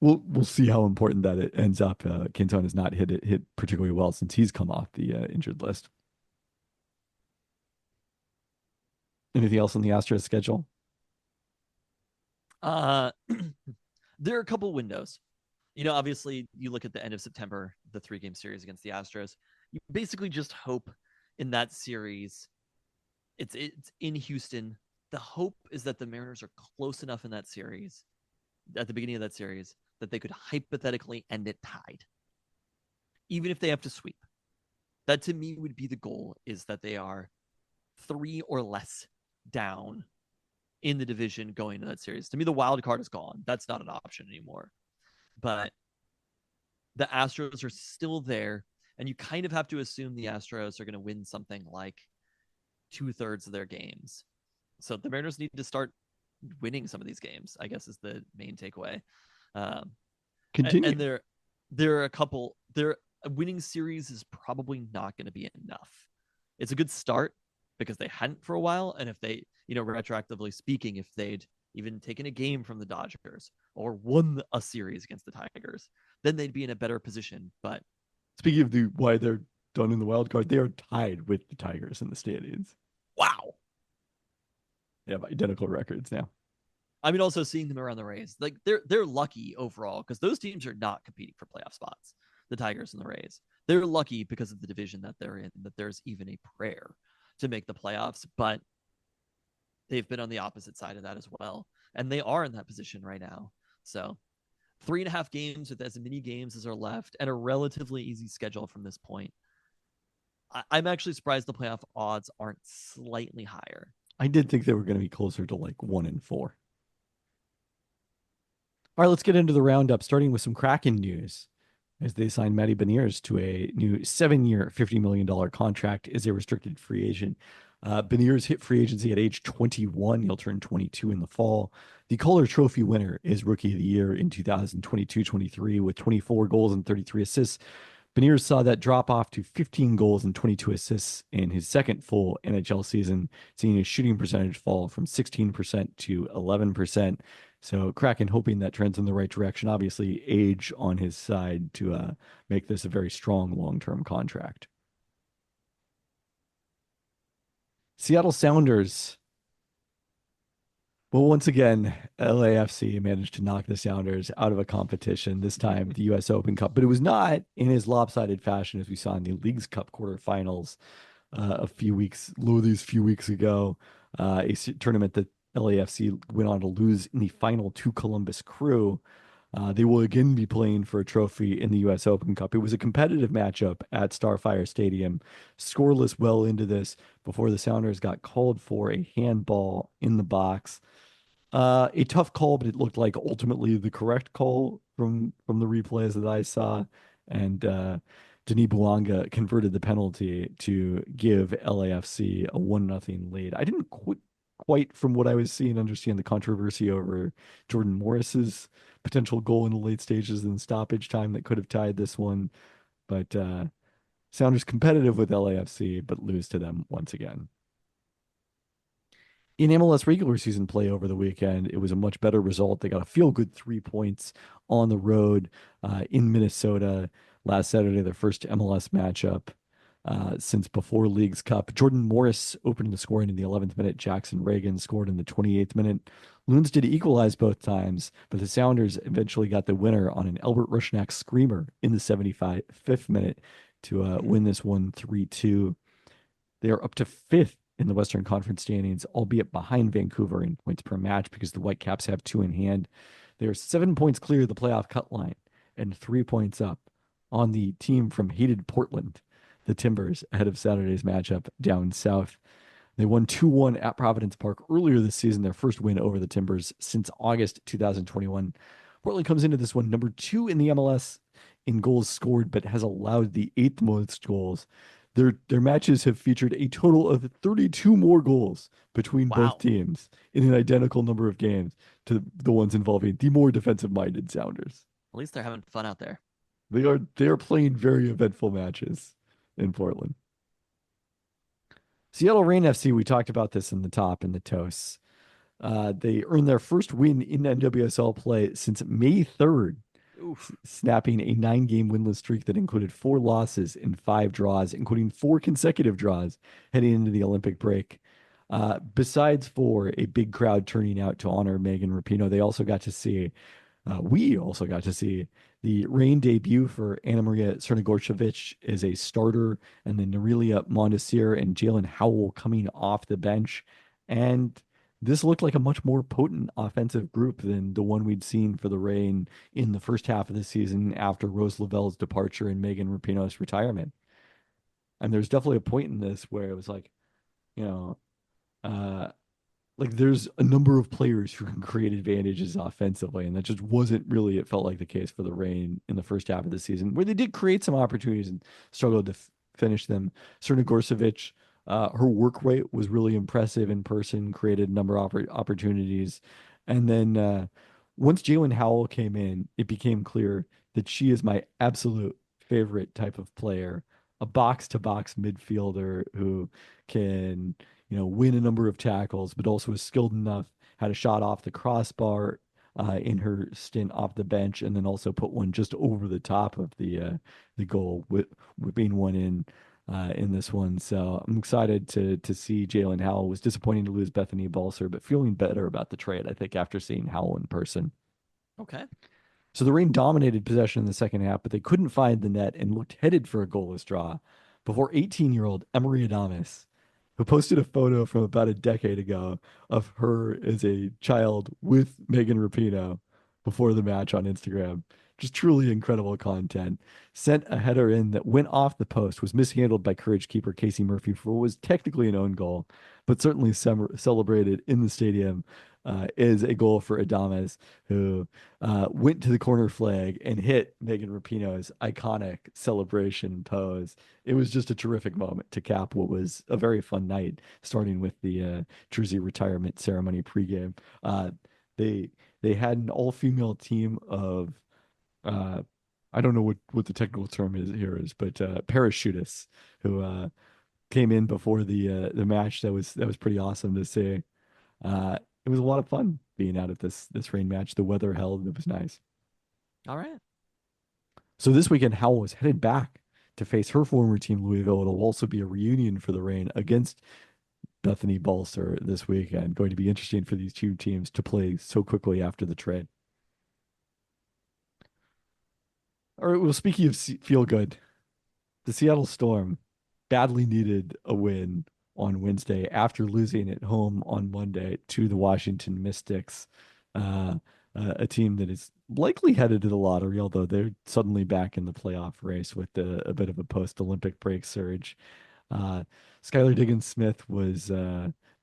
we'll see how important that it ends up. Canzone has not hit particularly well since he's come off the injured list. Anything else on the Astros schedule? There are a couple windows. Obviously, you look at the end of September, the 3-game series against the Astros. You basically just hope in that series. It's in Houston. The hope is that the Mariners are close enough in that series at the beginning of that series that they could hypothetically end it tied, even if they have to sweep. That to me would be the goal, is that they are 3 or less down in the division going into that series. To me, the wild card is gone. That's not an option anymore. But the Astros are still there, and you kind of have to assume the Astros are going to win something like 2/3 of their games. So the Mariners need to start winning some of these games, I guess, is the main takeaway. Continue. And there are a couple. A winning series is probably not going to be enough. It's a good start because they hadn't for a while, and if they, retroactively speaking, if they'd even taken a game from the Dodgers or won a series against the Tigers, then they'd be in a better position. But Speaking of why they're done in the wild card, they are tied with the Tigers in the standings. wow. They have identical records now. I mean, also seeing them around the Rays, like they're lucky overall because those teams are not competing for playoff spots. The Tigers and the Rays, they're lucky because of the division that they're in, that there's even a prayer to make the playoffs. But they've been on the opposite side of that as well, and they are in that position right now. So 3.5 games with as many games as are left, and a relatively easy schedule from this point. I'm actually surprised the playoff odds aren't slightly higher. I did think they were going to be closer to like 1-4. All right, let's get into the roundup, starting with some Kraken news, as they signed Matty Beniers to a new 7-year, $50 million contract as a restricted free agent. Beniers hit free agency at age 21. He'll turn 22 in the fall. The Calder Trophy winner is Rookie of the Year in 2022-23 with 24 goals and 33 assists. Beniers saw that drop off to 15 goals and 22 assists in his second full NHL season, seeing his shooting percentage fall from 16% to 11%. So Kraken hoping that trends in the right direction. Obviously, age on his side to make this a very strong long-term contract. Seattle Sounders. Well, once again, LAFC managed to knock the Sounders out of a competition, this time the U.S. Open Cup. But it was not in as lopsided fashion as we saw in the Leagues Cup quarterfinals a few weeks ago. A tournament that LAFC went on to lose in the final to Columbus Crew. They will again be playing for a trophy in the U.S. Open Cup. It was a competitive matchup at Starfire Stadium, scoreless well into this before the Sounders got called for a handball in the box. A tough call, but it looked like ultimately the correct call from the replays that I saw. And Denis Bouanga converted the penalty to give LAFC a 1-0 lead. I didn't quite, from what I was seeing, understand the controversy over Jordan Morris's potential goal in the late stages and stoppage time that could have tied this one. But Sounders competitive with LAFC, but lose to them once again. In MLS regular season play over the weekend, it was a much better result. They got a feel-good 3 points on the road in Minnesota last Saturday, their first MLS matchup since before Leagues Cup. Jordan Morris opened the scoring in the 11th minute. Jackson Reagan scored in the 28th minute. Loons did equalize both times, but the Sounders eventually got the winner on an Albert Rushnak screamer in the 75th minute to win this one 3-2. They are up to 5th in the Western Conference standings, albeit behind Vancouver in points per match because the Whitecaps have 2 in hand. They are 7 points clear of the playoff cut line and 3 points up on the team from hated Portland, the Timbers, ahead of Saturday's matchup down south. They won 2-1 at Providence Park earlier this season, their first win over the Timbers since August 2021. Portland comes into this one number 2 in the MLS in goals scored, but has allowed the 8th most goals. Their matches have featured a total of 32 more goals between both teams in an identical number of games to the ones involving the more defensive-minded Sounders. At least they're having fun out there. They are playing very eventful matches in Portland. Seattle Reign FC, we talked about this in the top in the toasts. They earned their first win in NWSL play since May 3rd. Snapping a 9-game winless streak that included 4 losses and 5 draws, including 4 consecutive draws heading into the Olympic break. Besides for a big crowd turning out to honor Megan Rapinoe, we also got to see the Reign debut for Anna Maria Crnogorcevic as a starter, and then Nerelia Mondesir and Jalen Howell coming off the bench. And this looked like a much more potent offensive group than the one we'd seen for the Reign in the first half of the season after Rose Lavelle's departure and Megan Rapinoe's retirement. And there's definitely a point in this where it was like, you know, uh, like there's a number of players who can create advantages offensively, and that just wasn't really, it felt like, the case for the Reign in the first half of the season, where they did create some opportunities and struggled to finish them. Serena Gorsevic, her work rate was really impressive in person, created a number of opportunities. And then once Jalen Howell came in, it became clear that she is my absolute favorite type of player, a box to box midfielder who can, win a number of tackles, but also is skilled enough, had a shot off the crossbar in her stint off the bench, and then also put one just over the top of the goal, whipping one in this one. So I'm excited to see Jalen Howell. It was disappointing to lose Bethany Balcer, but feeling better about the trade, I think, after seeing Howell in person. Okay. So the Reign dominated possession in the second half, but they couldn't find the net and looked headed for a goalless draw before 18-year-old Emery Adames, who posted a photo from about a decade ago of her as a child with Megan Rapinoe before the match on Instagram. Just truly incredible content. Sent a header in that went off the post, was mishandled by Courage keeper Casey Murphy for what was technically an own goal, but certainly celebrated in the stadium is a goal for Adames, who went to the corner flag and hit Megan Rapinoe's iconic celebration pose. It was just a terrific moment to cap what was a very fun night, starting with the jersey retirement ceremony pregame. They they had an all-female team of I don't know what the technical term is, but parachutists who came in before the match. That was pretty awesome to see. It was a lot of fun being out at this Reign match. The weather held. It was nice. All right. So this weekend, Howell was headed back to face her former team, Louisville. It'll also be a reunion for the Reign against Bethany Balcer this weekend. Going to be interesting for these two teams to play so quickly after the trade. All right, well, speaking of feel good, the Seattle Storm badly needed a win on Wednesday after losing at home on Monday to the Washington Mystics, a team that is likely headed to the lottery, although they're suddenly back in the playoff race with a bit of a post-Olympic break surge. Skylar Diggins-Smith was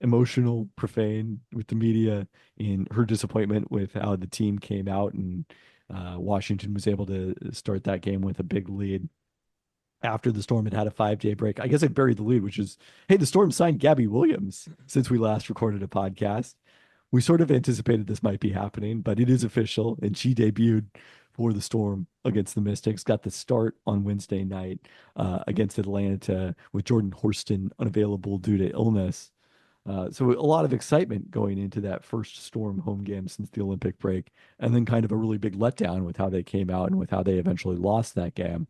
emotional, profane with the media in her disappointment with how the team came out, and Washington was able to start that game with a big lead after the Storm had a 5-day break. I guess I buried the lead, which is, hey, the Storm signed Gabby Williams since we last recorded a podcast. We sort of anticipated this might be happening, but it is official, and she debuted for the Storm against the Mystics, got the start on Wednesday night against Atlanta with Jordan Horston unavailable due to illness. So a lot of excitement going into that first Storm home game since the Olympic break, and then kind of a really big letdown with how they came out and with how they eventually lost that game.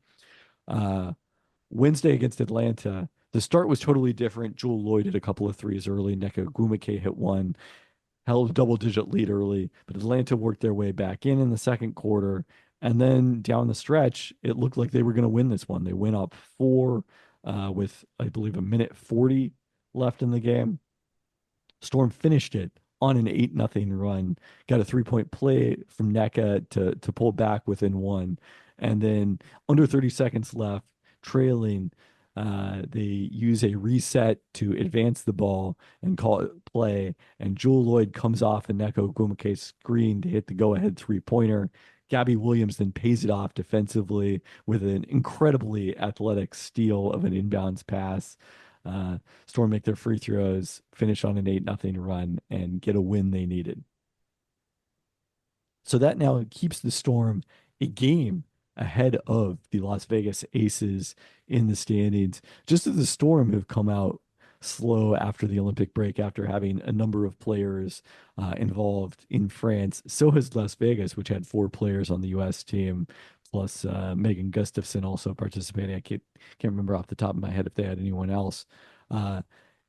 Wednesday against Atlanta, the start was totally different. Jewel Lloyd hit a couple of threes early. Nneka Ogwumike hit one, held a double-digit lead early, but Atlanta worked their way back in the second quarter. And then down the stretch, it looked like they were going to win this one. They went up 4 with, I believe, a minute 40 left in the game. Storm finished it on an 8-0 run, got a 3-point play from Nneka to pull back within one. And then under 30 seconds left, trailing, they use a reset to advance the ball and call it play. And Jewel Lloyd comes off a Nneka Ogwumike's screen to hit the go-ahead 3-pointer. Gabby Williams then pays it off defensively with an incredibly athletic steal of an inbounds pass. Storm make their free throws, finish on an 8-0 run, and get a win they needed. So that now keeps the Storm a game ahead of the Las Vegas Aces in the standings. Just as the Storm have come out slow after the Olympic break, after having a number of players involved in France, so has Las Vegas, which had 4 players on the U.S. team, plus Megan Gustafson also participating. I can't remember off the top of my head if they had anyone else.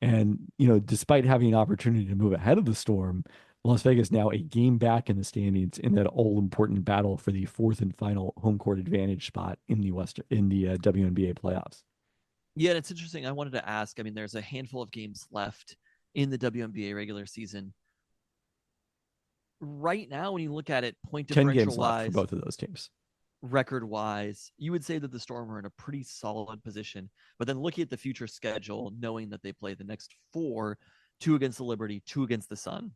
And, despite having an opportunity to move ahead of the Storm, Las Vegas now a game back in the standings in that all-important battle for the 4th and final home court advantage spot in the WNBA playoffs. Yeah, and it's interesting. I wanted to ask, I mean, there's a handful of games left in the WNBA regular season. right now, when you look at it, point 10 differential games left for wise, both of those teams. record wise, you would say that the Storm are in a pretty solid position. But then looking at the future schedule, knowing that they play the next 4, 2 against the Liberty, 2 against the Sun,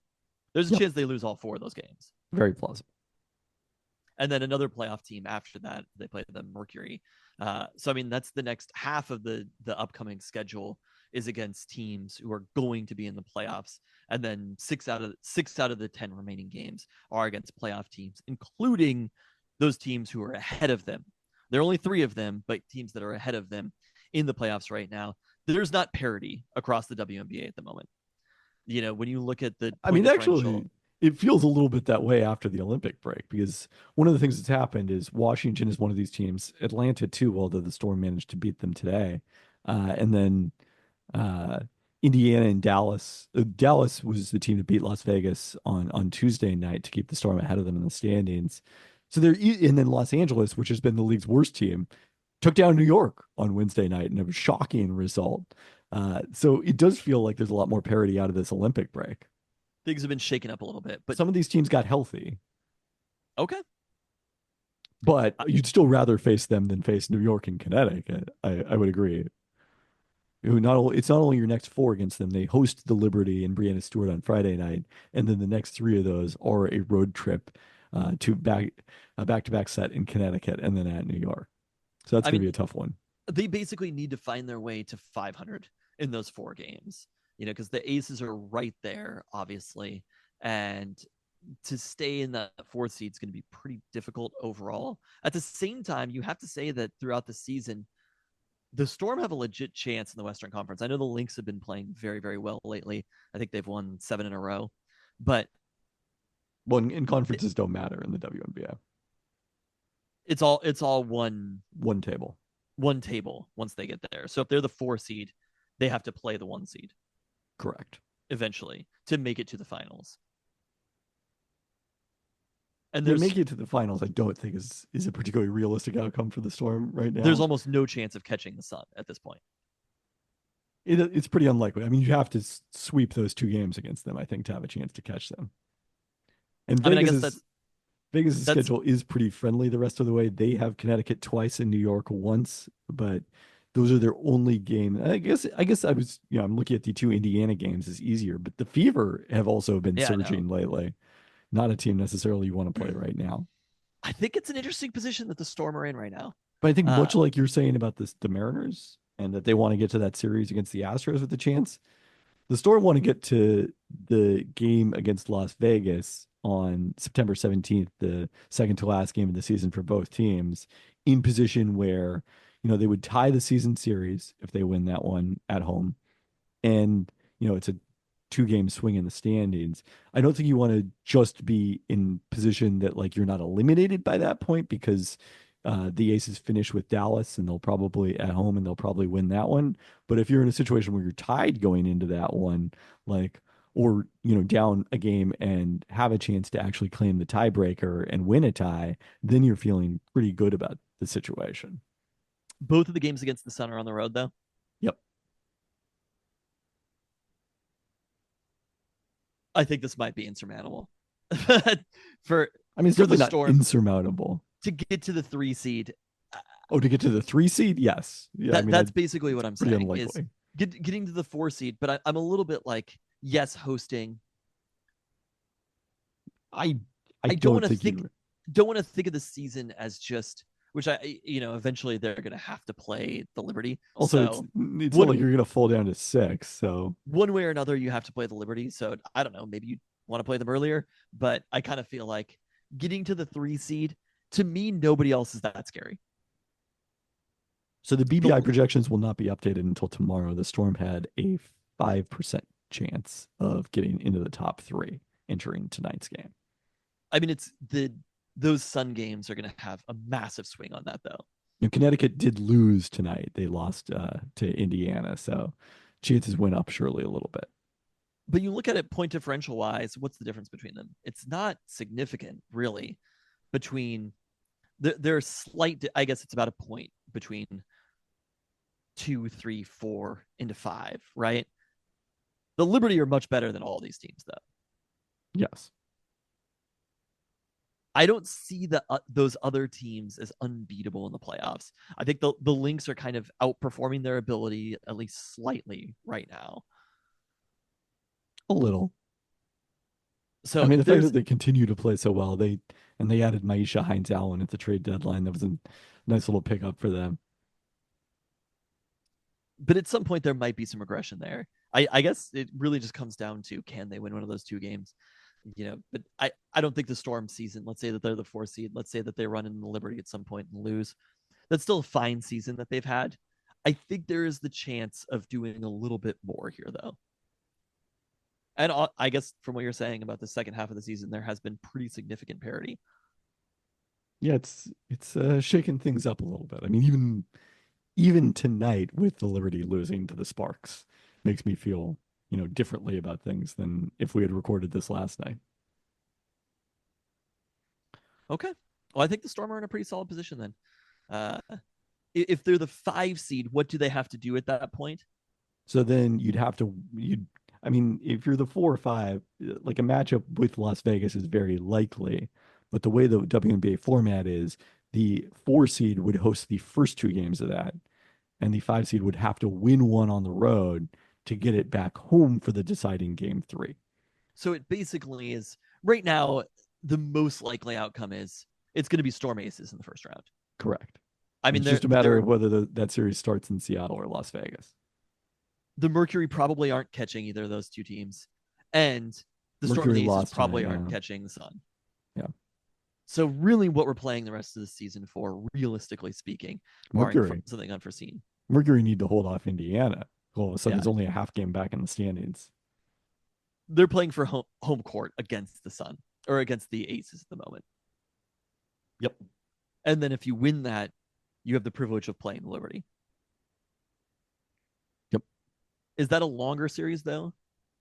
there's a Yep. chance they lose all 4 of those games. Very plausible. And then another playoff team after that, they play the Mercury. So I mean, that's the next half of the upcoming schedule is against teams who are going to be in the playoffs, and then 6 out of the 10 remaining games are against playoff teams, including those teams who are ahead of them. There are only 3 of them, but teams that are ahead of them in the playoffs right now. There's not parity across the WNBA at the moment. You know, when you look at the I mean, differential, actually, it feels a little bit that way after the Olympic break, because one of the things that's happened is Washington is one of these teams, Atlanta too, although the Storm managed to beat them today. And then Indiana and Dallas. Dallas was the team that beat Las Vegas on Tuesday night to keep the Storm ahead of them in the standings. So and then Los Angeles, which has been the league's worst team, took down New York on Wednesday night in a shocking result. So it does feel like there's a lot more parity out of this Olympic break. things have been shaken up a little bit. But Some of these teams got healthy, okay, but you'd still rather face them than face New York and Connecticut. I would agree. It's not only your next 4 against them. They host the Liberty and Brianna Stewart on Friday night, and then the next 3 of those are a road trip to back-to-back set in Connecticut and then at New York. So that's going to be a tough one. They basically need to find their way to 500 in those 4 games, you know, because the Aces are right there, obviously, and to stay in that 4th seed is going to be pretty difficult overall. At the same time, you have to say that throughout the season, the Storm have a legit chance in the Western Conference. I know the Lynx have been playing very, very well lately. I think they've won 7 in a row, but in conferences don't matter in the WNBA. it's all one table. One table once they get there. So if they're the 4 seed, they have to play the 1 seed. Correct. Eventually to make it to the finals. And they make it to the finals, I don't think is a particularly realistic outcome for the Storm right now. There's almost no chance of catching the Sun at this point. It's pretty unlikely. I mean, you have to sweep those 2 games against them, I think, to have a chance to catch them. And Vegas' schedule is pretty friendly the rest of the way. They have Connecticut twice and New York once, but those are their only game. I guess I'm looking at the 2 Indiana games is easier, but the Fever have also been surging lately. Not a team necessarily you want to play right now. I think it's an interesting position that the Storm are in right now. But I think much like you're saying about the Mariners and that they want to get to that series against the Astros with a chance, the Storm want to get to the game against Las Vegas on September 17th, the second to last game of the season for both teams, in position where, they would tie the season series if they win that one at home. And, it's a 2-game swing in the standings. I don't think you want to just be in position that like you're not eliminated by that point, because the Aces finish with Dallas and they'll probably at home and they'll probably win that one. But if you're in a situation where you're tied going into that one, or down a game and have a chance to actually claim the tiebreaker and win a tie, then you're feeling pretty good about the situation. Both of the games against the Sun are on the road, though. Yep. I think this might be insurmountable. It's definitely not Storm, insurmountable. To get to the 3 seed. To get to the 3 seed? Yes. Yeah, that's basically what I'm saying. Unlikely. Is getting to the 4 seed, but I'm a little bit like, yes, hosting. I don't want to think of the season as just, which eventually they're going to have to play the Liberty. Also, so it's not like you're going to fall down to 6. So one way or another, you have to play the Liberty. So I don't know, maybe you want to play them earlier, but I kind of feel like getting to the 3 seed, to me, nobody else is that scary. So the BBI projections will not be updated until tomorrow. The Storm had a 5% chance of getting into the top 3 entering tonight's game. I mean, those Sun games are going to have a massive swing on that, though. Connecticut did lose tonight. They lost to Indiana, so chances went up surely a little bit. But you look at it point differential wise, what's the difference between them? It's not significant, really, between there are slight, I guess it's about a point between 2, 3, 4 into 5, right? The Liberty are much better than all these teams, though. Yes. I don't see those other teams as unbeatable in the playoffs. I think the Lynx are kind of outperforming their ability at least slightly right now. A little. So I mean, the fact there's, that they continue to play so well, they added Maisha Hines Allen at the trade deadline. That was a nice little pickup for them. but at some point there might be some regression there. I guess it really just comes down to, can they win one of those two games? But I don't think the Storm season, let's say that they're the 4th seed, let's say that they run in the Liberty at some point and lose. That's still a fine season that they've had. I think there is the chance of doing a little bit more here, though. And I guess from what you're saying about the second half of the season, there has been pretty significant parity. Yeah, it's shaking things up a little bit. I mean, even tonight with the Liberty losing to the Sparks makes me feel, differently about things than if we had recorded this last night. Okay. Well, I think the Storm are in a pretty solid position then. If they're the 5 seed, what do they have to do at that point? So then I mean, if you're the 4 or 5, like a matchup with Las Vegas is very likely, but the way the WNBA format is, the 4 seed would host the first 2 games of that, and the 5 seed would have to win one on the road to get it back home for the deciding game 3. So it basically is, right now, the most likely outcome is it's going to be Storm Aces in the first round. Correct. I mean, it's just a matter of whether that series starts in Seattle or Las Vegas. The Mercury probably aren't catching either of those 2 teams, and the Storm Mercury Aces probably tonight, aren't catching the Sun. Yeah. So really, what we're playing the rest of the season for, realistically speaking, barring something unforeseen, Mercury need to hold off Indiana. All of a sudden, Yeah. it's only a half game back in the standings. they're playing for home court against the Sun or against the Aces at the moment. Yep. And then if you win that, you have the privilege of playing the Liberty. Yep. Is that a longer series though?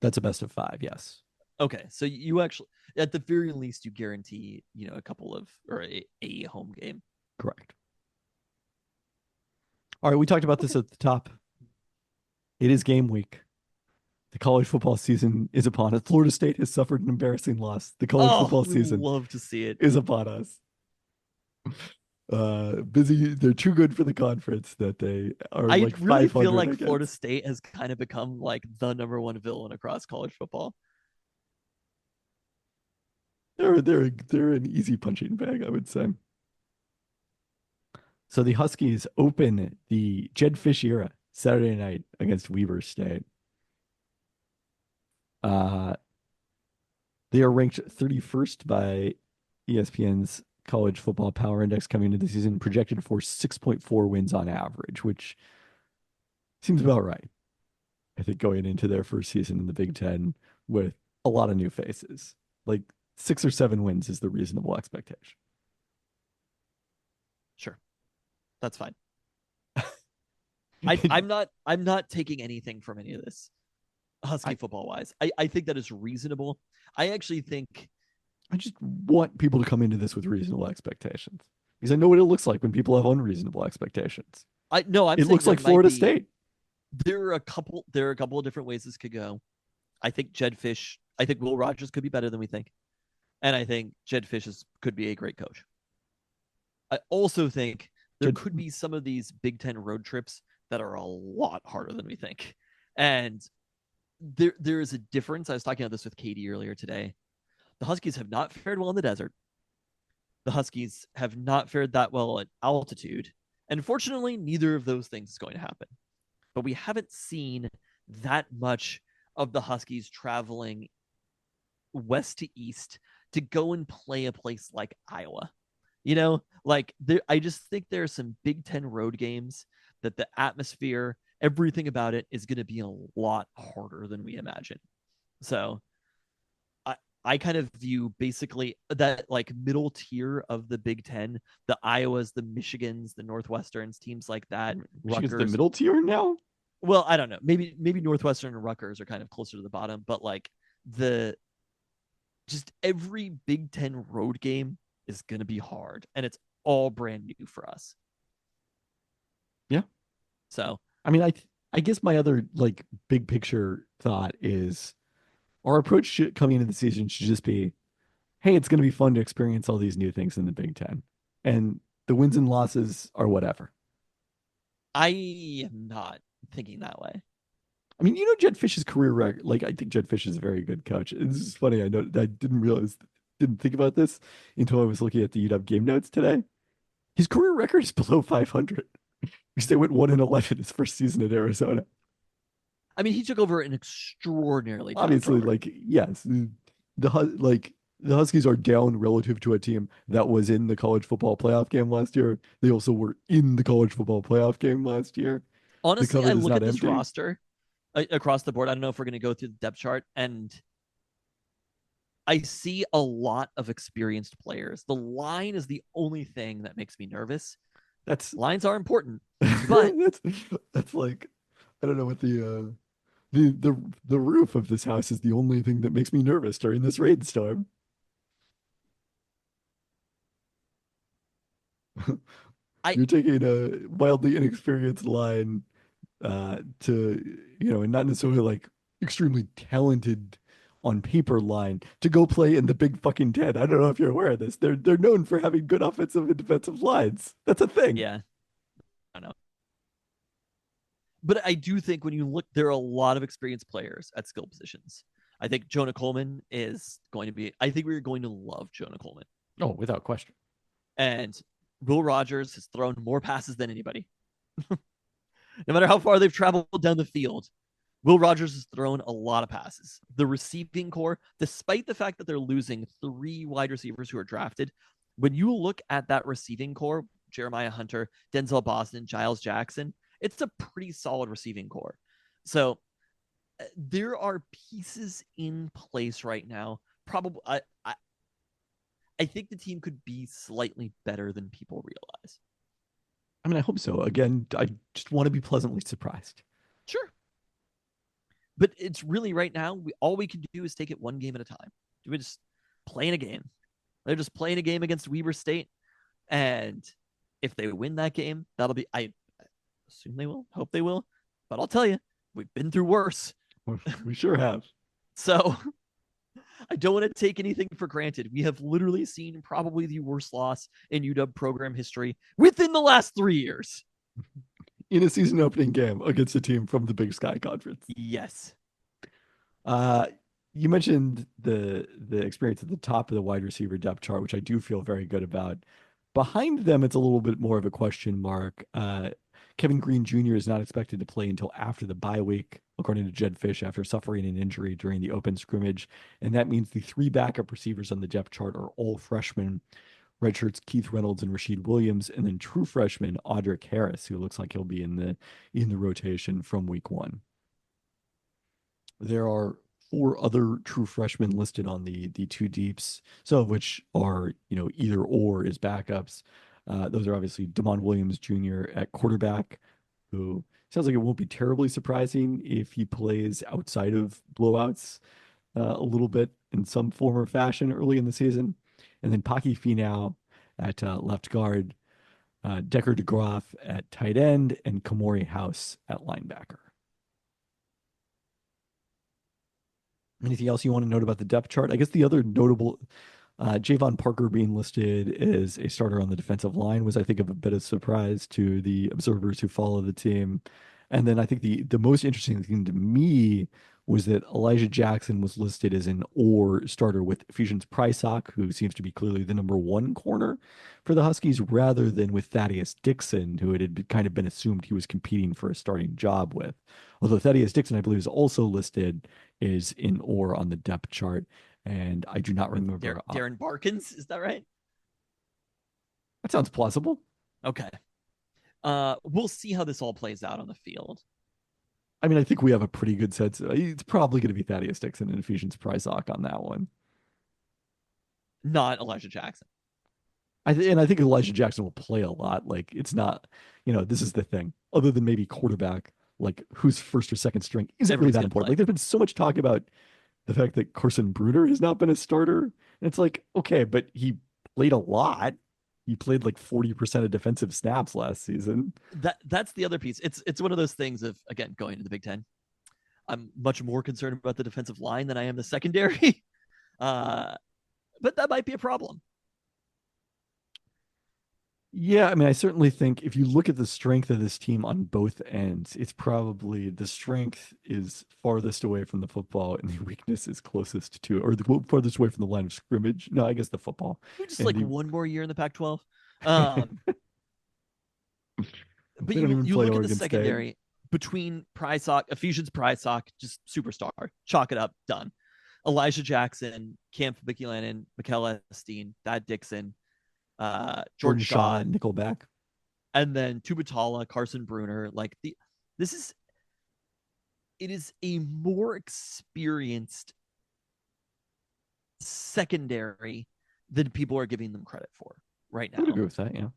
That's a best of 5, yes. Okay, so you actually, at the very least, you guarantee, a couple of, or a home game. Correct. All right, we talked about this at the top. It is game week. The college football season is upon us. Florida State has suffered an embarrassing loss. The college football season love to see it. is upon us. Busy. They're too good for the conference that they are. I like really 500 feel like against. Florida State has kind of become like the number 1 villain across college football. They're an easy punching bag, I would say. So the Huskies open the Jed Fish era Saturday night against Weber State. They are ranked 31st by ESPN's College Football Power Index coming into the season, projected for 6.4 wins on average, which seems about right. I think going into their first season in the Big Ten with a lot of new faces, like 6 or 7 wins is the reasonable expectation. Sure, that's fine. I'm not taking anything from any of this Husky football wise. I think that is reasonable. I actually think I just want people to come into this with reasonable expectations, because I know what it looks like when people have unreasonable expectations. it looks like Florida State. There are a couple of different ways this could go. I think Will Rogers could be better than we think. And I think Jed Fish could be a great coach. I also think there could be some of these Big Ten road trips that are a lot harder than we think. And there is a difference. I was talking about this with Katie earlier today. The Huskies have not fared well in the desert. The Huskies have not fared that well at altitude. And fortunately, neither of those things is going to happen. But we haven't seen that much of the Huskies traveling west to east to go and play a place like Iowa. I just think there are some Big Ten road games that the atmosphere, everything about it is going to be a lot harder than we imagine. So I kind of view basically that like middle tier of the Big Ten, the Iowas, the Michigans, the Northwesterns, teams like that. Rutgers, Rutgers, the middle tier now? Well, I don't know. Maybe Northwestern and Rutgers are kind of closer to the bottom, but like just every Big Ten road game is going to be hard, and it's all brand new for us. Yeah. So, I mean, I guess my other like big picture thought is our approach coming into the season should just be, hey, it's going to be fun to experience all these new things in the Big Ten. And the wins and losses are whatever. I am not thinking that way. I mean, Jed Fish's career record. Like, I think Jed Fish is a very good coach. This is funny. I know I didn't think about this until I was looking at the UW game notes today. His career record is below 500 because they went 1-11 his first season at Arizona. I mean, he took over an extraordinarily tough Obviously, program. like, yes, the Huskies are down relative to a team that was in the college football playoff game last year. They also were in the college football playoff game last year. The Honestly, I cupboard is look not at this empty. roster across the board. I don't know if we're going to go through the depth chart, and I see a lot of experienced players. The line is the only thing that makes me nervous. That's Lines are important, but that's like, I don't know what the roof of this house is the only thing that makes me nervous during this rainstorm. You're taking a wildly inexperienced line and not necessarily like extremely talented on paper line to go play in the Big fucking Ten. I don't know if you're aware of this. They're known for having good offensive and defensive lines. That's a thing. yeah, I don't know. But I do think when you look, there are a lot of experienced players at skill positions. I think Jonah Coleman is going to be. I think we're going to love Jonah Coleman. Oh, without question. And Will Rogers has thrown more passes than anybody. No matter how far they've traveled down the field, Will Rogers has thrown a lot of passes. The receiving core, despite the fact that they're losing 3 wide receivers who are drafted, when you look at that receiving core, Jeremiah Hunter, Denzel Boston, Giles Jackson, it's a pretty solid receiving core. So there are pieces in place right now. Probably, I think the team could be slightly better than people realize. I mean, I hope so. Again, I just want to be pleasantly surprised. Sure. But it's really right now, all we can do is take it one game at a time. We're just playing a game. They're just playing a game against Weber State. And if they win that game, that'll be, I assume they will, hope they will. But I'll tell you, we've been through worse. We sure have. So I don't want to take anything for granted. We have literally seen probably the worst loss in UW program history within the last 3 years. In a season opening game against a team from the Big Sky Conference. Yes. You mentioned the experience at the top of the wide receiver depth chart, which I do feel very good about. Behind them, it's a little bit more of a question mark. Kevin Green Jr. is not expected to play until after the bye week, according to Jed Fish, after suffering an injury during the open scrimmage. And that means the 3 backup receivers on the depth chart are all freshmen. Redshirts Keith Reynolds and Rasheed Williams, and then true freshman Audric Harris, who looks like he'll be in the rotation from week 1. There are 4 other true freshmen listed on the 2 deeps, some of which are either or is backups. Those are obviously Damon Williams Jr. at quarterback, who sounds like it won't be terribly surprising if he plays outside of blowouts a little bit in some form or fashion early in the season. And then Paki Finau at left guard, Decker DeGroff at tight end, and Kamori House at linebacker. Anything else you want to note about the depth chart? I guess the other notable, Javon Parker being listed as a starter on the defensive line was, I think, of a bit of surprise to the observers who follow the team. And then I think the most interesting thing to me was that Elijah Jackson was listed as an or starter with Ephesians Prysock, who seems to be clearly the number 1 corner for the Huskies, rather than with Thaddeus Dixon, who it had kind of been assumed he was competing for a starting job with. Although Thaddeus Dixon, I believe, is also listed as in or on the depth chart. And I do not remember. Darren Barkins, is that right? That sounds plausible. Okay. We'll see how this all plays out on the field. I mean, I think we have a pretty good sense. It's probably going to be Thaddeus Dixon and Ephesians Prysock on that one. Not Elijah Jackson. I think Elijah Jackson will play a lot. Like, it's not, this is the thing. Other than maybe quarterback, like who's first or second string isn't really that important. Like, there's been so much talk about the fact that Carson Bruner has not been a starter. And it's like, okay, but he played a lot. He played like 40% of defensive snaps last season. That's the other piece. It's one of those things of, again, going to the Big Ten. I'm much more concerned about the defensive line than I am the secondary. but that might be a problem. Yeah, I mean, I certainly think if you look at the strength of this team on both ends, it's probably the strength is farthest away from the football and the weakness is closest to, or the farthest away from the line of scrimmage. No, I guess the football. Just And like the, one more year in the Pac-12. But they don't even you play look at the Oregon State. secondary between Prysock, Ephesians Prysock, just superstar, chalk it up, done. Elijah Jackson, Cam Mickeylanen, Mikel Esteen, Thad Dixon, Jordan Shaw, Nickelback. and then Tubatala, Carson Bruner. Like this is it is a more experienced secondary than people are giving them credit for right I would now. agree with that, yeah.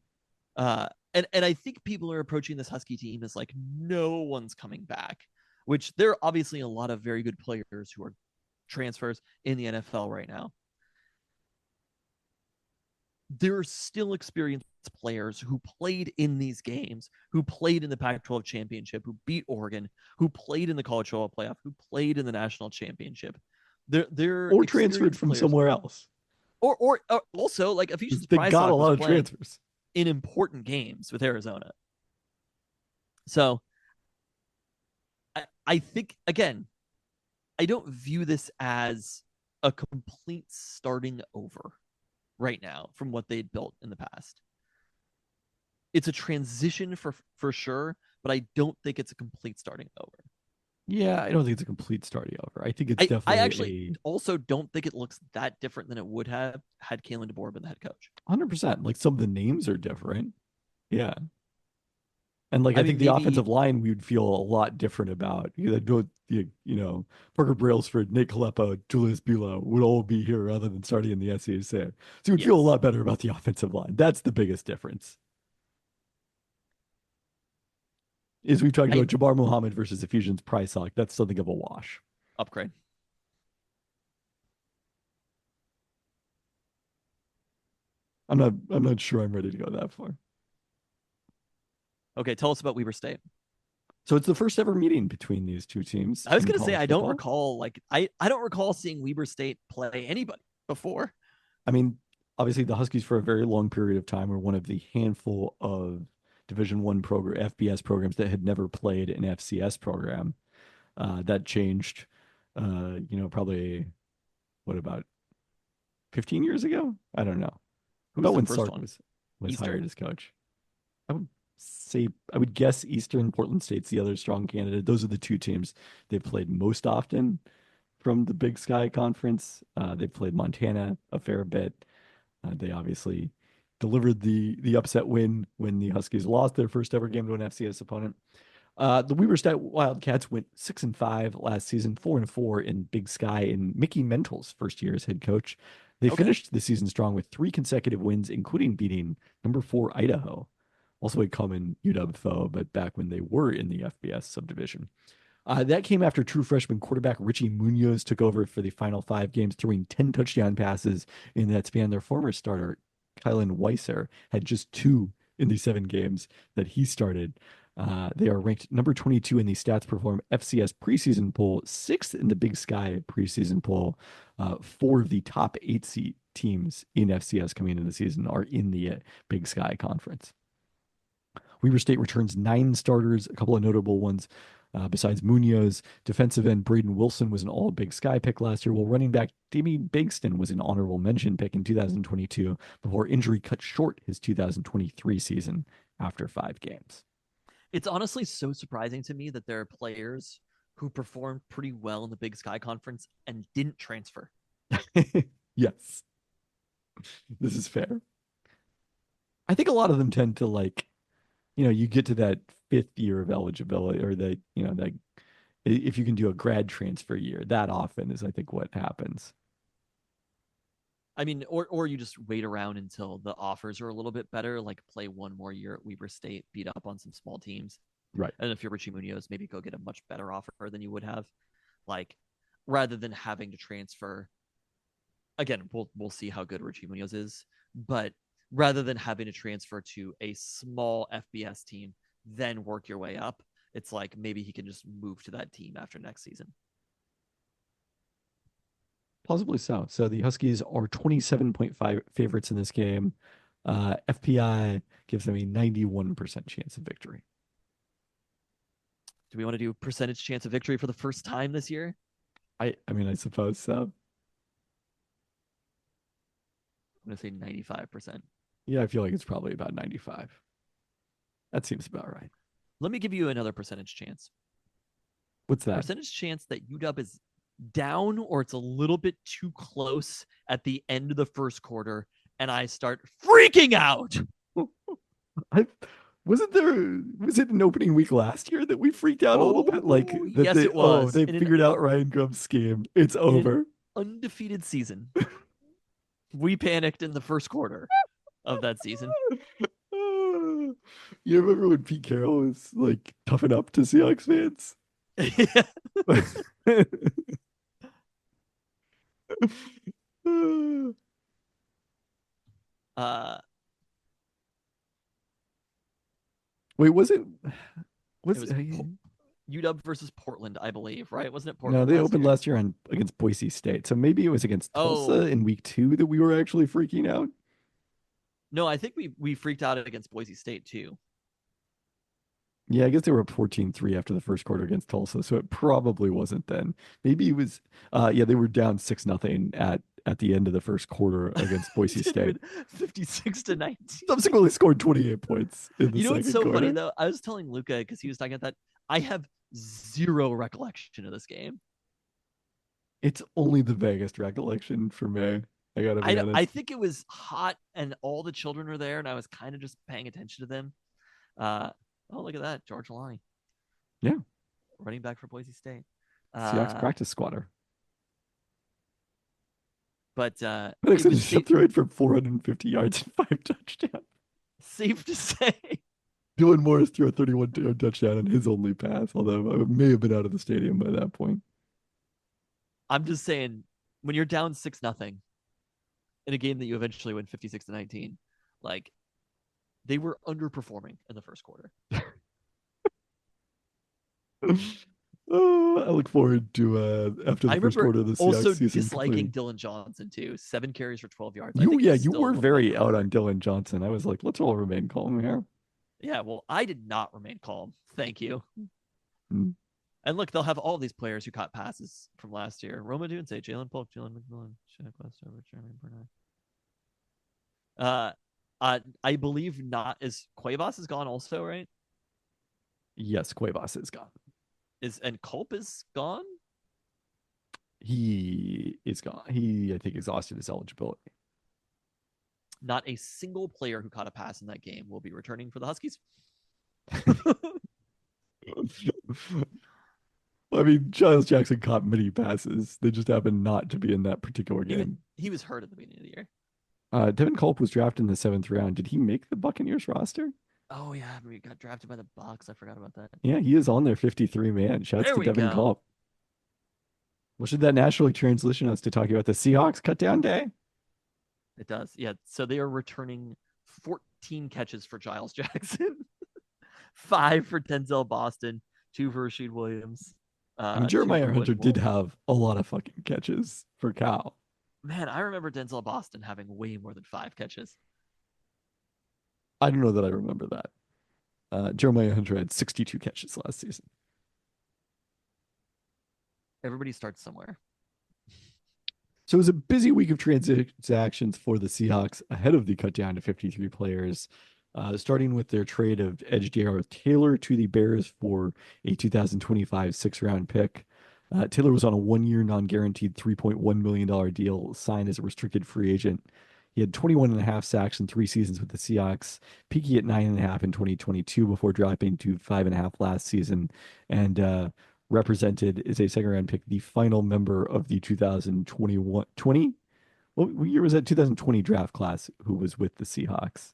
And I think people are approaching this Husky team as like no one's coming back, which there are obviously a lot of very good players who are transfers in the NFL right now. There are still experienced players who played in these games, who played in the Pac-12 championship, who beat Oregon, who played in the college football playoff, who played in the national championship. They're Or transferred from players. somewhere else. Or also like Ephesians They got a Prysock lot was of playing transfers in important games with Arizona. So I think, again, I don't view this as a complete starting over right now from what they'd built in the past. It's a transition for sure, but I don't think it's a complete starting over. Yeah, I don't think it's a complete starting over. I think it's I definitely actually also don't think it looks that different than it would have had Kalen DeBoer been the head coach. 100%. Like some of the names are different. Yeah. And like I mean, think the maybe offensive line we would feel a lot different about. Parker Brailsford, Nate Kalepa, Julius Buelow would all be here rather than starting in the SEC. So you would feel a Yes. lot better about the offensive line. That's the biggest difference. Is we've talked about Jabbar Muhammad versus Ephesians Prysock. That's something of a wash. Upgrade. I'm not sure I'm ready to go that far. Okay, tell us about Weber State. So it's the first ever meeting between these two teams. I was going to say, I don't recall seeing Weber State play anybody before. I mean, obviously the Huskies for a very long period of time were one of the handful of Division I program FBS programs that had never played an FCS program. That changed, probably what about 15 years ago? I don't know. Who about was when the first Sark one? was hired as coach. I would guess Eastern. Portland State's the other strong candidate. Those are the two teams they've played most often from the Big Sky Conference. They've played Montana a fair bit. They obviously delivered the upset win when the Huskies lost their first ever game to an FCS opponent. The Weber State Wildcats went 6-5 last season, 4-4 in Big Sky in Mickey Mental's first year as head coach. They finished the season strong with 3 consecutive wins, including beating number 4 Idaho, also a common UW foe, but back when they were in the FBS subdivision. That came after true freshman quarterback Richie Munoz took over for the final 5 games, throwing 10 touchdown passes in that span. Their former starter, Kylan Weiser, had just 2 in the 7 games that he started. They are ranked number 22 in the Stats Perform FCS preseason poll, 6th in the Big Sky preseason poll. 4 of the top 8 teams in FCS coming into the season are in the Big Sky Conference. Weber State returns 9 starters, a couple of notable ones. Besides Munoz, defensive end Braden Wilson was an all Big Sky pick last year, while running back Davey Bigston was an honorable mention pick in 2022 before injury cut short his 2023 season after 5 games. It's honestly so surprising to me that there are players who performed pretty well in the Big Sky Conference and didn't transfer. Yes. This is fair. I think a lot of them tend to you get to that 5th year of eligibility, or that if you can do a grad transfer year, that often is, I think, what happens. I mean, or you just wait around until the offers are a little bit better, like play one more year at Weber State, beat up on some small teams. Right. And if you're Richie Munoz, maybe go get a much better offer than you would have. Like, rather than having to transfer. Again, we'll see how good Richie Munoz is, but rather than having to transfer to a small FBS team, then work your way up, it's like maybe he can just move to that team after next season. Possibly so. So the Huskies are 27.5 favorites in this game. FPI gives them a 91% chance of victory. Do we want to do percentage chance of victory for the first time this year? I mean, I suppose so. I'm going to say 95%. Yeah, I feel like it's probably about 95. That seems about right. Let me give you another percentage chance. What's that? Percentage chance that UW is down or it's a little bit too close at the end of the first quarter and I start freaking out. Was it an opening week last year that we freaked out a little bit? Like Oh, that yes, it was. they In an- figured out Ryan Grubb's scheme. It's over. Undefeated season. We panicked in the first quarter of that season. You remember when Pete Carroll was like toughen up to Seahawks fans? Wait, was it? It was UW versus Portland, I believe, right? Wasn't it Portland? No, they opened last year against Boise State. So maybe it was against Tulsa in week 2 that we were actually freaking out. No, I think we freaked out against Boise State too. Yeah, I guess they were up 14-3 after the first quarter against Tulsa, so it probably wasn't then. Maybe it was they were down 6-0 at the end of the first quarter against Boise State. 56-19. Subsequently scored 28 points in the second quarter. You know what's so funny though? I was telling Luca because he was talking about that. I have zero recollection of this game. It's only the vaguest recollection for me. I gotta be honest. I think it was hot and all the children were there, and I was kind of just paying attention to them. Oh, look at that, George Alani. Yeah, running back for Boise State. Seahawks practice squatter. But FedEx ended up throwing for 450 yards and 5 touchdowns. Safe to say. Dylan Morris threw a 31-yard touchdown on his only pass, although I may have been out of the stadium by that point. I'm just saying, when you're down 6-0 in a game that you eventually win 56-19, like they were underperforming in the first quarter. I look forward to after the first quarter of the Seahawks also season. Disliking Dylan Johnson too. 7 carries for 12 yards. You were very out on Dylan Johnson. I was like, let's all remain calm here. Yeah, well, I did not remain calm. Thank you. Mm. And look, they'll have all these players who caught passes from last year. Roma Dunze, Jalen Polk, Jalen McMillan, Shaq Westover, Jeremy Burnett. I believe not as Cuevas is gone also, right? Yes, Cuevas is gone. And Culp is gone? He is gone. He, I think, exhausted his eligibility. Not a single player who caught a pass in that game will be returning for the Huskies. I mean, Giles Jackson caught many passes. They just happened not to be in that particular game. He was hurt at the beginning of the year. Devin Culp was drafted in the 7th round. Did he make the Buccaneers roster? Oh, yeah. We got drafted by the Bucs. I forgot about that. Yeah, he is on their 53-man. Shouts to Devin Culp. Well, should that naturally transition us to talking about the Seahawks cutdown day? It does. Yeah. So they are returning 14 catches for Giles Jackson, 5 for Denzel Boston, 2 for Rashid Williams. And Jeremiah Hunter did have a lot of fucking catches for Cal. Man, I remember Denzel Boston having way more than 5 catches. I don't know that I remember that. Jeremiah Hunter had 62 catches last season. Everybody starts somewhere. So it was a busy week of transactions for the Seahawks ahead of the cut down to 53 players, starting with their trade of edge J.R. Taylor to the Bears for a 2025 6th-round pick. Taylor was on a 1-year non-guaranteed $3.1 million deal signed as a restricted free agent. He had 21.5 sacks in 3 seasons with the Seahawks, peaking at 9.5 in 2022 before dropping to 5.5 last season, and represented as a 2nd-round pick, the final member of the 2020. What year was that? 2020 draft class who was with the Seahawks.